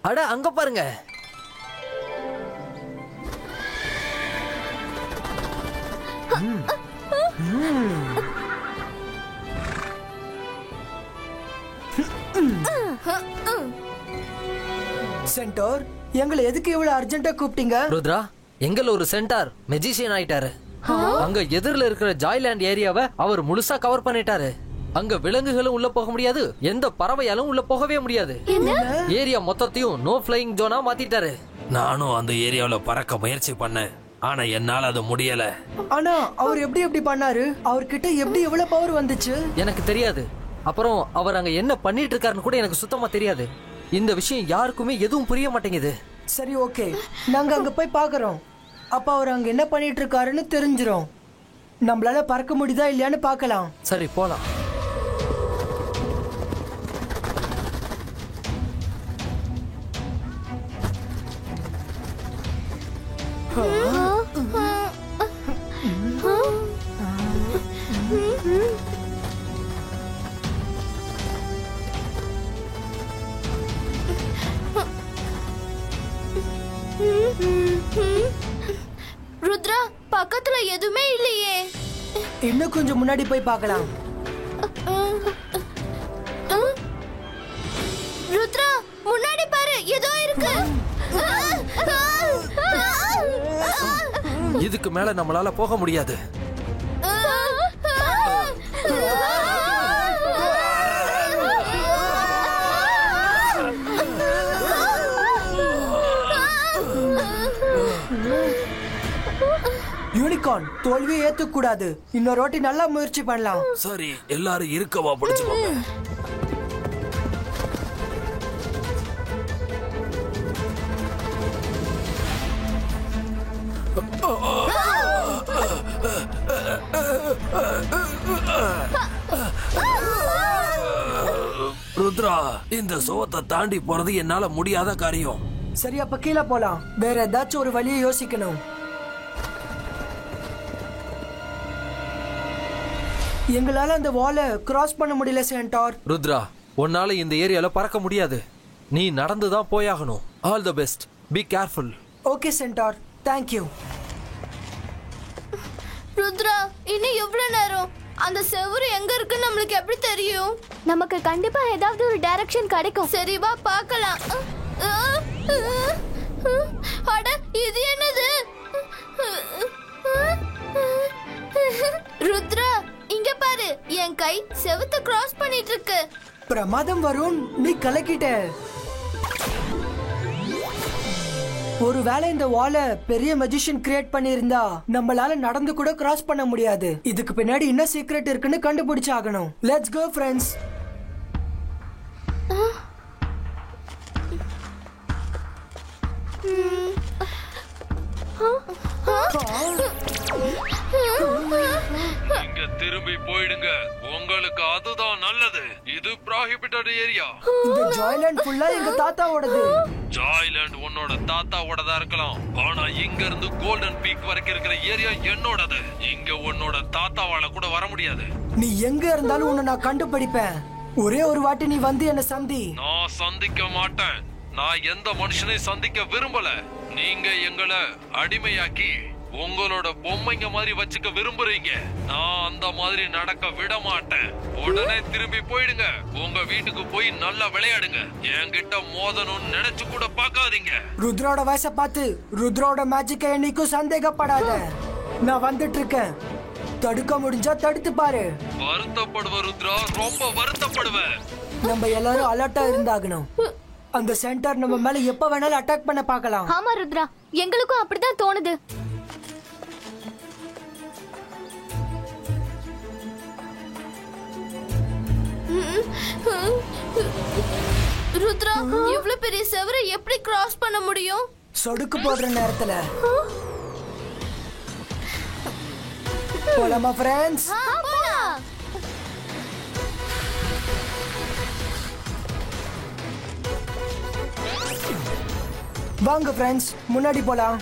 அட அங்க பாருங்க. சென்டார், எங்களை எதுக்கு இவ்வளவு அர்ஜென்ட்டா கூப்பிட்டீங்க? ருத்ரா, எங்கள ஒரு சென்டார் மெஜிஷியன் ஆயிட்டாரு. அங்க எதிரில இருக்கிற ஜாய்லாண்ட் ஏரியாவை அவர் முழுசா கவர் பண்ணிட்டாரு. அங்க விலங்குகளும் உள்ள போக முடியாது, எந்த பறவையாலும் உள்ள போகவே முடியாது. ஏரியா மொத்தத்தையும் நோ ஃபிளையிங் ஜோனா மாத்திட்டாரு. நானும் அந்த ஏரியாவுல பறக்க முயற்சி பண்ணேன், ஆனா என்னால அது முடியல. ஆனா அவர் எப்படி பண்ணாரு? அவர்கிட்ட எப்படி எவ்வளவு பவர் வந்துச்சு? எனக்கு தெரியாது. அப்புறம் அவர் அங்க என்ன பண்ணிட்டு இருக்காருன்னு கூட எனக்கு சுத்தமா தெரியாது. இந்த விஷயம் யாருக்குமே எதுவும் புரிய மாட்டேங்குது. சரி, ஓகே, நாங்க அங்க போய் பாக்குறோம். அப்ப அவர் அங்க என்ன பண்ணிட்டு இருக்காருன்னு தெரிஞ்சிரும். நம்மளால பறக்க முடியுதா இல்லையான்னு பார்க்கலாம். சரி, போலாம். ருத்ரா, பக்கத்துல எதுவுமே இல்லையே. இன்னும் கொஞ்சம் முன்னாடி போய் பார்க்கலாம். ருத்ரா, முன்னாடி பாரு, ஏதோ இருக்கு. இதுக்கு மேல நம்மளால போக முடியாது. யூனிகார்ன், தோல்வியை ஏத்துக்க கூடாது. இன்னொரு வாட்டி நல்லா முயற்சி பண்ணலாம். சரி, எல்லாரும் இருக்கவா பிடிச்சுக்கோங்க. ருத்ரா, இந்த சோத்தை தாண்டி போறது என்னால முடியாத காரியம். சரி, அப்ப கீழே போலாம். வேற ஏதாச்சும் ஒரு வழியை யோசிக்கணும். எங்களால அந்த வாலை கிராஸ் பண்ண முடியல சென்டார். ருத்ரா, உன்னால இந்த ஏரியால பறக்க முடியாது. நீ நடந்துதான் போயாகணும். All the best. Be careful. Okay centaur, thank you. Rudra, இன்னும் எவ்வளவு நேரம்? அந்த செவுரு எங்க இருக்குன்னு நம்மளுக்கு எப்படி தெரியும்? நமக்கு கண்டிப்பா ஏதாவது ஒரு டைரக்ஷன் கிடைக்கும். சரி, வா பார்க்கலாம். அட, இது என்னது? ருத்ரா, இங்க பாரு, என் கை செவுத்த கிராஸ் பண்ணிட்டு இருக்கு. பிரமாதம் வருண், நீ கலக்கிட்ட. ஒருவேளை இந்த வாலை பெரிய மெஜிஷியன் கிரியேட் பண்ணியிருந்தா நம்மளால நடந்து கூட கிராஸ் பண்ண முடியாது. இதுக்கு பின்னாடி என்ன சீக்ரெட் இருக்குன்னு கண்டுபிடிச்சு ஆகணும். Let's go friends. இங்க திரும்பி போயிடுங்க, உங்களுக்கு அதுதான் நல்லது. இது ப்ராஹிபிட்டட் ஏரியா. இந்த ஜாய்லாண்ட் ஃபுல்லா எங்க தாத்தாவோடது. ஜாய்லாண்ட் உன்னோட தாத்தாவோடதா இருக்கலாம், ஆனா இங்க இருந்து கோல்டன் பீக் வரைக்கும் இருக்கிற ஏரியா என்னோடது. இங்க உன்னோட தாத்தாவால கூட வர முடியாது. நீ எங்க இருந்தாலும் உன்னை நான் கண்டுபிடிப்பேன். ஒரே ஒரு வாட்டி நீ வந்து என்ன சந்தி. நான் சந்திக்க மாட்டேன். நான் எந்த மனுஷனையும் சந்திக்க விரும்பல. நீங்க எங்களை அடிமையாக்கி உங்களோட பொம்மைங்க மாதிரி வச்சுக்க விரும்புறீங்க. நான் அந்த மாதிரி நடக்க விட மாட்டேன். உடனே திரும்பி போயிடுங்க. உங்க வீட்டுக்கு போய் நல்லா விளையாடுங்க. என்கிட்ட மோதணும்னு நினைச்சு கூட பார்க்காதீங்க. ருத்ரோட வயசை பார்த்து ருத்ரோட மேஜிக்கை என்னைக்கும் சந்தேகப்படாத. நான் வந்துட்டு இருக்கேன். தடுக்க முடிஞ்சா தடுத்து பாரு. வருத்தப்படுவ ருத்ரா, ரொம்ப வருத்தப்படுவ. நம்ம எல்லாரும் அலர்ட்டா இருந்தாகணும். அந்த சென்டர் நம்ம மேல எப்ப வேணாலும் அட்டாக் பண்ண பார்க்கலாம். ஆமா ருத்ரா, எங்களுக்கும் அப்படிதான் தோணுது. ருத்ரா, இவ்வளவு பெரிய செவரை எப்படி கிராஸ் பண்ண முடியும்? சொடுக்கு போடுற நேரத்துல போலாமா ஃப்ரெண்ட்ஸ்? வாங்க ஃப்ரெண்ட்ஸ், முன்னாடி போலாம்.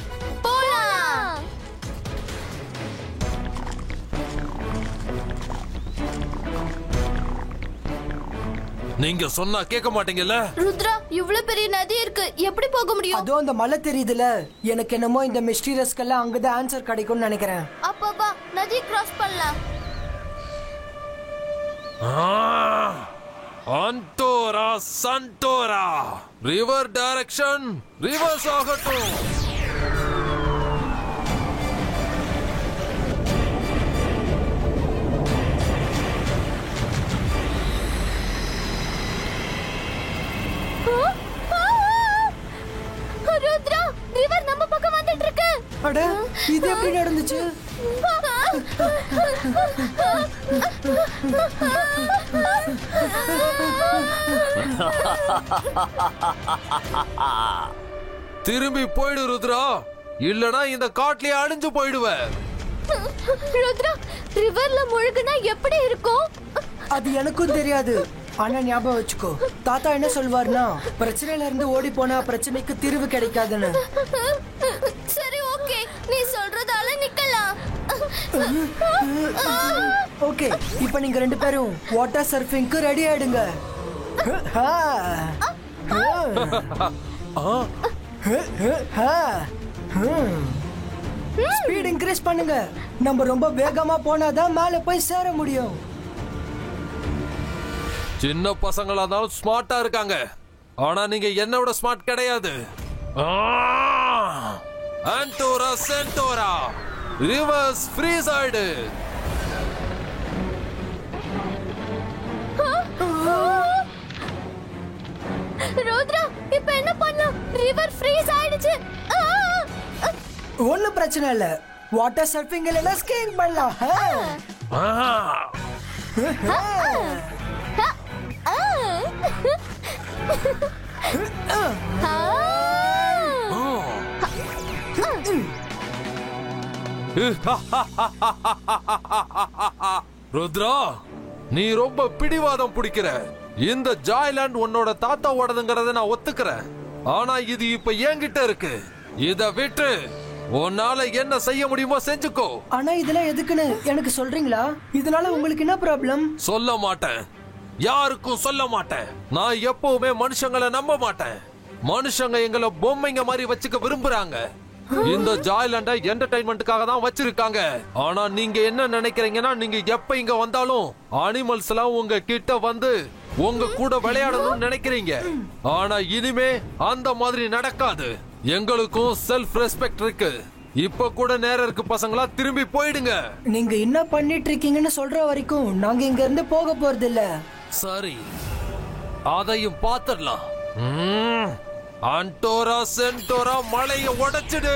நீங்க சொன்னா கேட்க மாட்டீங்கல்ல? ருத்ரா, இவ்வளவு பெரிய நதி இருக்கு, எப்படி போக முடியும்? அதோ அந்த மலை தெரியுதுல, எனக்கு என்னமோ இந்த மிஸ்டீரியஸ்க்கெல்லாம் அங்கதான் ஆன்சர் கிடைக்கும்னு நினைக்கிறேன். அப்பா வா, நதி கிராஸ் பண்ணலாம். அன்டோரா சன்டோரா, ரிவர் டைரக்ஷன் ரிவர்ஸ் ஆகட்டும். ருத்ரா, ரிவர் நம்ம பக்கம் வந்துட்டு இருக்கு. அட, இது எப்படி நடந்துச்சு? திரும்பி போயிடு ருத்ரா, இல்லனா இந்த காட்டுலயே அழிஞ்சு போயிடுவ. ருத்ரா, ரிவர்ல முழுகுனா எப்படி இருக்கும்? அது எனக்கும் தெரியாது. ஆனா ஞாபகம் வச்சுக்கோ, தாத்தா என்ன சொல்வார்னா, பிரச்சனையில இருந்து ஓடி போனா பிரச்சனைக்கு தீர்வு கிடைக்காதுன்னு. சரி, ஓகே, நீ சொல்றதால நிக்கலாம். ஓகே, இப்போ நீங்க ரெண்டு பேரும் வாட்டர் சர்ஃபிங்க்கு ரெடி ஆயிடுங்க. ஸ்பீட் இன்க்ரீஸ் பண்ணுங்க. நம்ம ரொம்ப வேகமா போனாதான் மேல போய் சேர முடியும். சின்ன பசங்களா இருந்தாலும் ஸ்மார்ட்டா இருக்காங்க, ஆனா நீங்க என்னோட ஸ்மார்ட் கிடையாது. ஆன்டோரா சென்டோரா, ரிவர்ஸ் ஃப்ரீஸ் ஆயிடு. ருத்ரா, இப்போ என்ன பண்ணலாம்? ரிவர் ஃப்ரீஸ் ஆயிடுச்சு. ஒன்னும் பிரச்சனை இல்ல, வாட்டர் சர்ஃபிங் இல்லனா ஸ்கீயிங் பண்ணலாம். ருத்ரா, நீ ரொம்ப பிடிவாதம் பிடிக்கிற. இந்த ஜாய்லாண்ட் உன்னோட தாத்தாவோடதுங்கறத நான் ஒத்துக்கிறேன், ஆனா இது இப்ப என்கிட்ட இருக்கு. இத விட்டு உன்னால என்ன செய்ய முடியுமோ செஞ்சுக்கோ. ஆனா இதெல்லாம் எதுக்குன்னு எனக்கு சொல்றீங்களா? இதனால உங்களுக்கு என்ன ப்ராப்ளம்? சொல்ல மாட்டேன், யாருக்கும் சொல்ல மாட்டேன். நான் எப்பவுமே மனுஷங்களை நம்ப மாட்டேன். மனுஷங்க எங்களை பொம்மைங்க மாதிரி வச்சுக்க விரும்புறாங்க. இந்த ஜாய்லாண்ட என்டர்டைன்மெண்ட்டுக்காக தான் வச்சிருக்காங்க. ஆனா நீங்க என்ன நினைக்கிறீங்கன்னா, நீங்க எப்ப இங்க வந்தாலும் அனிமல்ஸ் எல்லாம் உங்க கிட்ட வந்து உங்க கூட விளையாடணும்னு நினைக்கிறீங்க. ஆனா இனிமே அந்த மாதிரி நடக்காது. எங்களுக்கும் செல்ஃப் ரெஸ்பெக்ட் இருக்கு. இப்ப கூட நேரம் இருக்கு பசங்களா, திரும்பி போயிடுங்க. நீங்க என்ன பண்ணிட்டு இருக்கீங்கன்னு சொல்ற வரைக்கும் நாங்க இங்க இருந்து போக போறது இல்ல. சரி, அதையும் பாத்துடலாம். அன்டோரா சென்டோரா, மலையை உடைச்சிடு.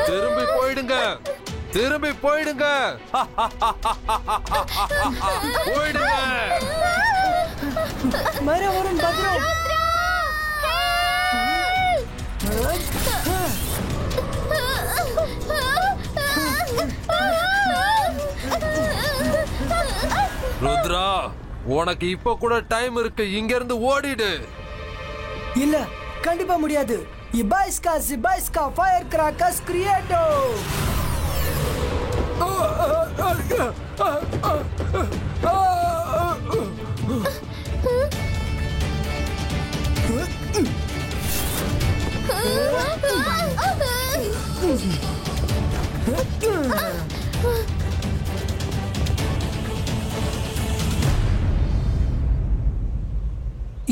திரும்பி போயிடுங்க, திரும்பி போயிடுங்க, போயிடுங்க. மர வரும் பத்ரம். ருத்ரா, உனக்கு இப்ப கூட டைம் இருக்கு, இங்க இருந்து ஓடிடு. இல்ல, கண்டிப்பா முடியாது. இபாய்ஸ்கா ஃபயர் கிராக்கர்ஸ் கிரியேட்டோ.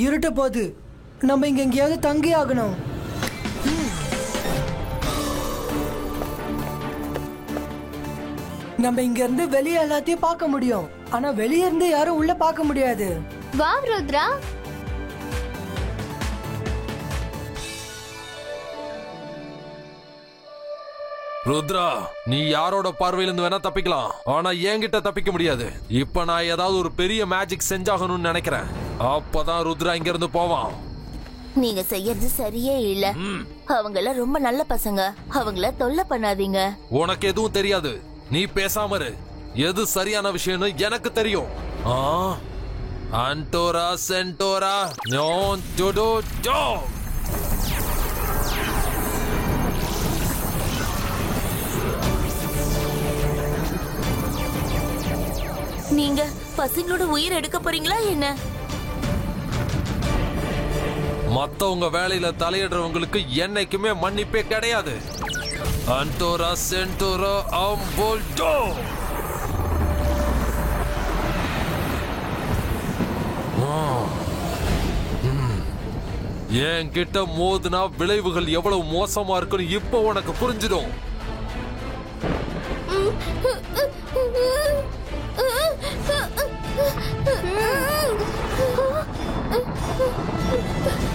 இருட்ட போது நம்ம இங்க எங்கேயாவது தங்கி ஆகணும். நம்ம இங்க இருந்து வெளியே எல்லாத்தையும் பார்க்க முடியும், ஆனா வெளியே இருந்து யாரும் உள்ள பார்க்க முடியாது. வா ருத்ரா. ருத்ரா, நீ யாரோட பார்வையிலிருந்து வேணா தப்பிக்கலாம், ஆனா என்கிட்ட தப்பிக்க முடியாது. இப்ப நான் ஏதாவது ஒரு பெரிய மேஜிக் செஞ்சாகணும்னு நினைக்கிறேன். அப்பதான் ருத்ரா இங்க இருந்து போவான். நீங்க செய்யறது சரியே இல்ல. அவங்கள ரொம்ப நல்ல பசங்க, அவங்கள தொல்லை பண்ணாதீங்க. உனக்கு எதுவும் தெரியாது, நீ பேசாம இரு. எது சரியான விஷயம்னு எனக்கு தெரியும். அன்டோரா சென்டோரா நோன் டோடோ டோ. நீங்க பசங்களோட உயிர் எடுக்க போறீங்களா என்ன? மத்தவங்க வேலையில தலையிடுறவங்களுக்கு என்னைக்குமே மன்னிப்பே கிடையாது. அன்டோரா சென்டோரா அம்போல்டோ. என்கிட்ட மோதுனா விளைவுகள் எவ்வளவு மோசமா இருக்குன்னு இப்ப உனக்கு புரிஞ்சிடும்.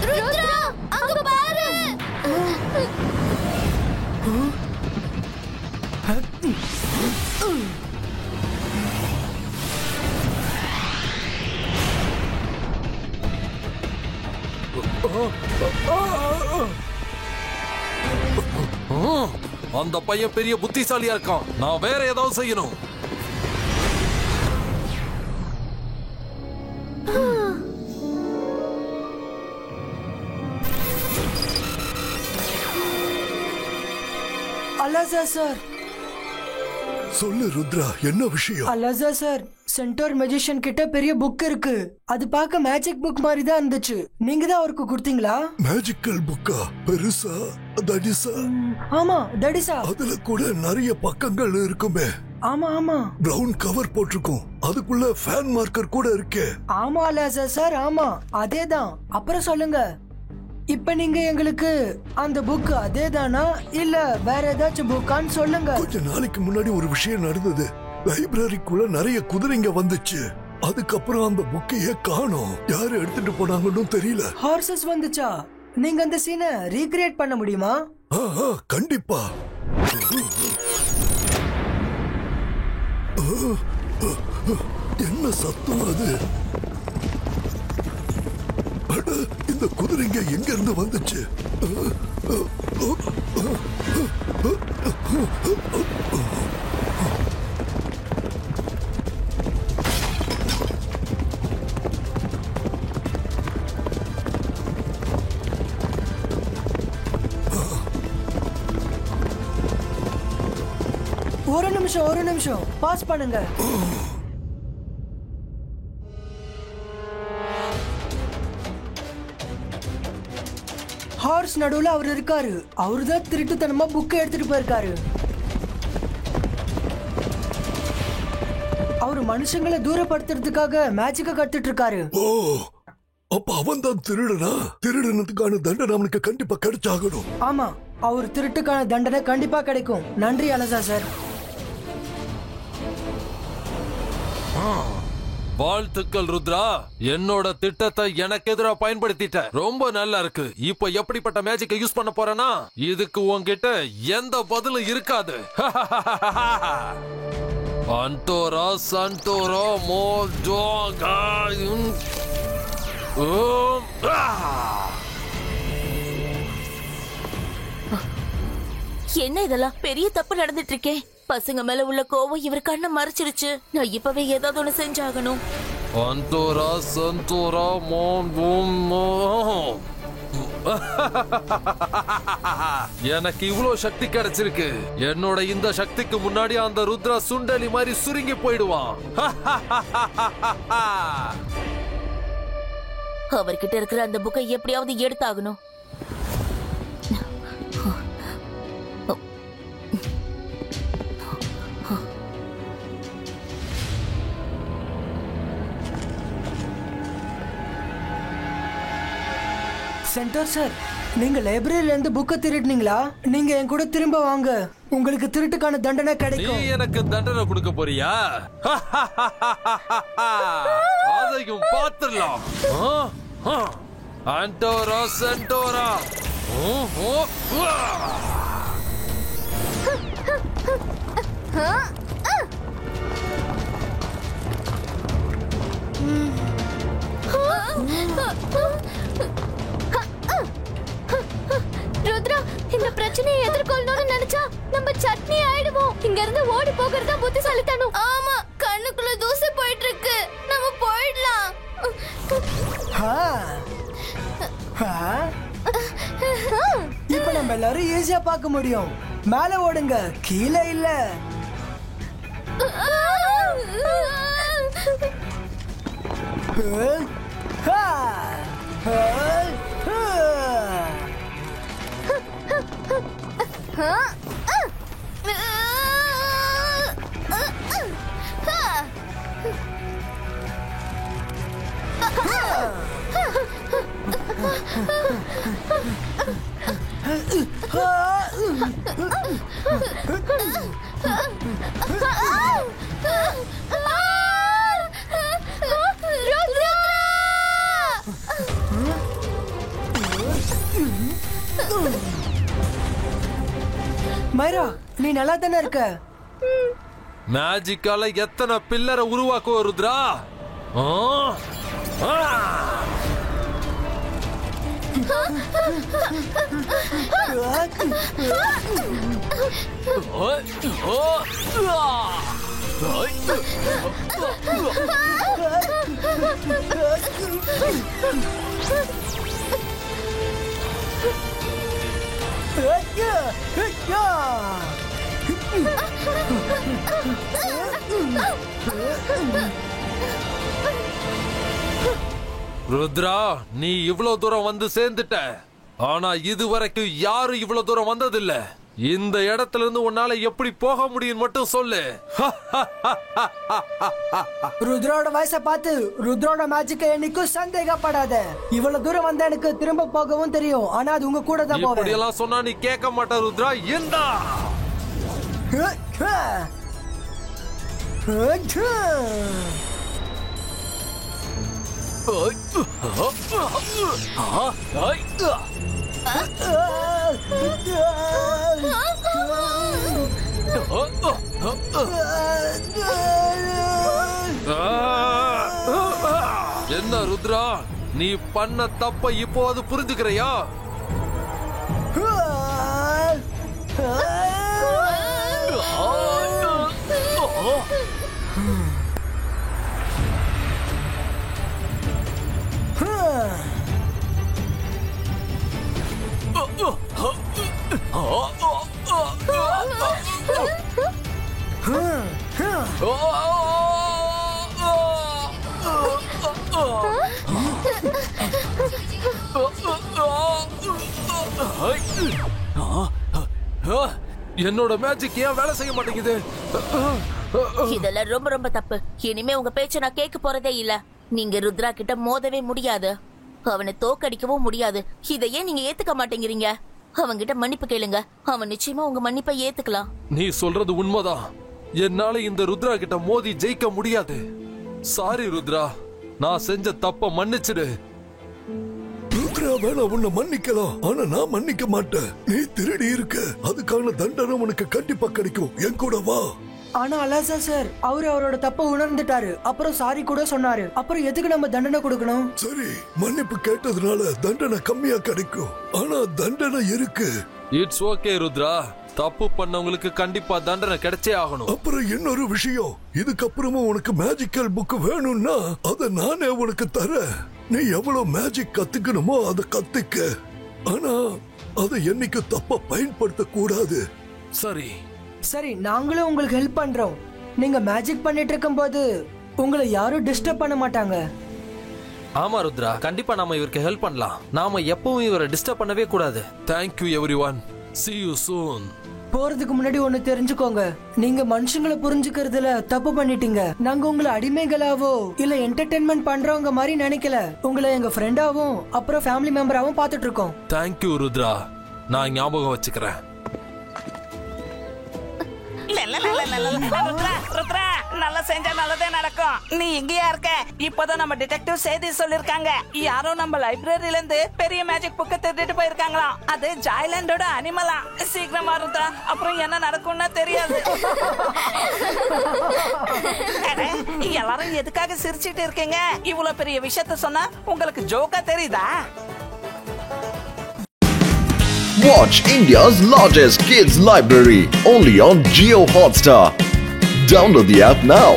ருத்ரா, அங்க பாரு. அந்த பையன் பெரிய புத்திசாலியா இருக்கான். நான் வேற ஏதாவது செய்யணும். அலாசா சார். சொல்லு ருத்ரா, என்ன விஷயம்? அலாசா சார், சென்டோர் மெஜிஷியன் கிட்ட பெரிய புக் இருக்கு. அது பார்க்க மேஜிக் புக் மாதிரி தான் இருந்துச்சு. நீங்க தான் அவருக்கு கொடுத்தீங்களா? மேஜிக்கல் புக்கா? பெருசா? தடிசா? ஆமா, தடிசா. அதுல கூட நிறைய பக்கங்கள் இருக்குமே. ஆமா ஆமா. பிரவுன் கவர் போட்டிருக்கும், அதுக்குள்ள ஃபேன் மார்க்கர் கூட இருக்கே. ஆமா அலாசா சார், ஆமா அதேதான். அப்புறம் சொல்லுங்க, இப்ப நீங்க எங்களுக்கு அந்த புக் அதேதானா இல்ல வேற ஏதாச்சும் புக்கான்னு சொல்லுங்க. கொஞ்ச நாளைக்கு முன்னாடி ஒரு விஷயம் நடந்தது. லைப்ரரிக்குள்ள நிறைய குதிரைங்க வந்துச்சு. அதுக்கப்புறம் அந்த புக்கையே காணோம். யாரு எடுத்துட்டு போனாங்கன்னு தெரியல. ஹார்சஸ் வந்துச்சா? நீங்க அந்த சீனை ரீக்ரியேட் பண்ண முடியுமா? கண்டிப்பா. என்ன சத்தம் அது? இந்த குதிரைங்க எங்க இருந்து வந்துச்சு? ஒரு நிமிஷம் பாஸ் பண்ணுங்க. ஹார்ஸ் நடுவுல அவர் இருக்காரு. அவருதான் திருட்டுத்தனமா புக்கை எடுத்துட்டு போயிருக்காரு. அவரு மனுஷங்களை தூரப்படுத்துறதுக்காக மேஜிக்க கத்துட்டு இருக்காரு. ஓ, அப்ப அவன் தான் திருடனா? திருடனதுக்கான தண்டனை அவனுக்கு கண்டிப்பா கிடைச்சாகணும். ஆமா, அவர் திருட்டுக்கான தண்டனை கண்டிப்பா கிடைக்கும். நன்றி அலசா சார். வாழ்த்துக்கள் ருத்ரா, என்னோட திட்டத்தை எனக்கு எதிராக பயன்படுத்திட்ட. ரொம்ப நல்லா இருக்கு. இப்ப எப்படிப்பட்ட மேஜிக்கை யூஸ் பண்ண போறேன்னா, இதுக்கு உன்கிட்ட எந்த பதிலும் இருக்காது. அன்டோரா சன்டோரா மோஜோகா. என்ன இதெல்லாம் பெரிய தப்பு நடந்துட்டு இருக்கே. பசங்க மேல உள்ள கோவம் இவர் கண்ணை மறைச்சிருச்சு. நான் இப்பவே ஏதாவது ஒண்ணு செஞ்சாகணும். அன்டோரா சன்டோரா மோ. எனக்கு இவ்வளவு சக்தி கிடைச்சிருக்கு. என்னோட இந்த சக்திக்கு முன்னாடி அந்த ருத்ரா சுண்டலி மாதிரி சுருங்கி போயிடுவான். அவர்கிட்ட இருக்கிற அந்த புக்கை எப்படியாவது எடுத்தாகணும். சென்டர் சார், நீங்க லைப்ரரியில இருந்து புக்கை திருடுனீங்களா? நீங்க என் கூட திரும்ப வாங்க, உங்களுக்கு திருட்டுக்கான தண்டனை கிடைக்கும். நீ எனக்கு தண்டனை கொடுக்க போறியா? அதையும் பார்த்துடலாம். அன்டோரா சென்டோரா. ருத்ரா, இந்த பிரச்சனையை எதிர்கொள்ளணும்னு நினைச்சா நம்ம சட்னி ஆயிடுவோம். இங்க இருந்து ஓடி போகிறதா புத்திசாலித்தனம். ஆமா, கண்ணுக்குள்ள தூசி போயிட்டு இருக்கு. நம்ம போயிடலாம். இப்ப நம்ம எல்லாரும் ஈஸியா பார்க்க முடியும். மேல ஓடுங்க, கீழே இல்ல. மைரா, நீ நல்லா தானே இருக்க? மேஜிக்கால எத்தனை பில்லரை உருவாக்குவ ருத்ரா? ருத்ரா, நீ இவ்வளவு தூரம் வந்து சேர்ந்துட்ட. ஆனா இதுவரைக்கும் யாரும் இவ்வளவு தூரம் வந்ததில்ல. இந்த இடத்துல இருந்து உன்னால எப்படி போக முடியும் மட்டும் சொல்லு. ருத்ரோட வயசை பார்த்து ருத்ரோட மேஜிக்கை என்னைக்கும் சந்தேகப்படாத. இவ்வளவு தூரம் வந்த எனக்கு திரும்ப போகவும் தெரியும். ஆனா அது உங்க கூட தான் போவேன். இப்படி எல்லாம் சொன்னா நீ கேட்க மாட்ட ருத்ரா. இந்தா என்ன ருத்ரா, நீ பண்ண தப்ப இப்போது புரிஞ்சுக்கிறையா? என்னோட மேஜிக் ஏன் வேலை செய்ய மாட்டேங்குது? இதெல்லாம் ரொம்ப ரொம்ப தப்பு. இனிமே உங்க பேச்ச நான் கேட்க போறதே இல்ல. நீங்க ருத்ரா கிட்ட மோதவே முடியாது, அவனை தோக்கடிக்கவும் முடியாது. இதையே நீங்க ஏத்துக்க மாட்டேங்கிறீங்க. அவன்கிட்ட மன்னிப்பு கேளுங்க. அவன் நிச்சயமா உங்க மன்னிப்பை ஏத்துக்கலாம். நீ சொல்றது உண்மைதான். என்னால இந்த ருத்ரா கிட்ட மோதி ஜெயிக்க முடியாது. சாரி ருத்ரா, நான் செஞ்ச தப்ப மன்னிச்சிடு. ருத்ரா வேணா உன்னை மன்னிக்கலாம், ஆனா நான் மன்னிக்க மாட்டேன். நீ திருடி இருக்க, அதுக்கான தண்டனை உனக்கு கண்டிப்பா கிடைக்கும். என் கூட வா. ஆனா அலாசா சார், அவரோட தப்ப உணர்ந்துட்டாரு. அப்புறம் சாரி கூட சொன்னாரு. அப்புறம் எதுக்கு நம்ம தண்டனை கொடுக்கணும்? சரி, மன்னிப்பு கேட்டதுனால தண்டனை கம்மியா கிடைக்கும். ஆனா தண்டனை இருக்கு. இட்ஸ் ஓகே ருத்ரா, தப்பு பண்ணவங்களுக்கு கண்டிப்பா தண்டனை கிடைச்சே ஆகணும். அப்புறம் இன்னொரு விஷயம், இதுக்கப்புறமும் உனக்கு மேஜிக்கல் புக் வேணும்னா அத நானே உனக்கு தரேன். நீ எவ்வளவு மேஜிக் கத்துக்கணுமோ அதை கத்துக்க. ஆனா அதை என்னைக்கு தப்பா பயன்படுத்த கூடாது. சரி சரி, நாங்களும் உங்களுக்கு ஹெல்ப் பண்றோம். நீங்க மேஜிக் பண்ணிட்டு இருக்கும்போது உங்களை யாரும் டிஸ்டர்ப் பண்ண மாட்டாங்க. ஆமா ருத்ரா, கண்டிப்பா நாம இவருக்கு ஹெல்ப் பண்ணலாம். நாம எப்பவும் இவரை டிஸ்டர்ப் பண்ணவே கூடாது. Thank you everyone. See you soon. போறதுக்கு முன்னாடி ஒண்ணு தெரிஞ்சுக்கோங்க, நீங்க மனுஷங்களை புரிஞ்சுக்கிறதுல தப்பு பண்ணிட்டீங்க. நாங்க உங்களை அடிமைகளாவோ இல்ல என்டர்டெயின்மெண்ட் பண்றவங்க மாதிரி நினைக்கல. உங்களை எங்க ஃப்ரெண்டாவும் அப்புறம் ஃபேமிலி மெம்பராவும் பார்த்துட்டு இருக்கோம். Thank you ருத்ரா, நான் ஞாபகம் வச்சுக்கிறேன். ருத்ரா ருத்ரா நல்லா செஞ்சா நல்லதே நடக்கும். நீ எங்கயா இருக்க? இப்பதான் நம்ம டிடெக்டிவ் செய்தி சொல்லிருக்காங்க. யாரோ நம்ம லைப்ரரியில இருந்து பெரிய மேஜிக் புக்க திருடிட்டு போயிருக்காங்களாம். அது ஜாய்லாண்டோட அனிமலா. சீக்கிரமா இருந்தா அப்புறம் என்ன நடக்கும்னு தெரியாது. எல்லாரும் எதுக்காக சிரிச்சிட்டு இருக்கீங்க? இவ்வளவு பெரிய விஷயத்த சொன்னா உங்களுக்கு ஜோக்கா தெரியுதா? Watch India's largest kids library only on Jio Hotstar. Download the app now.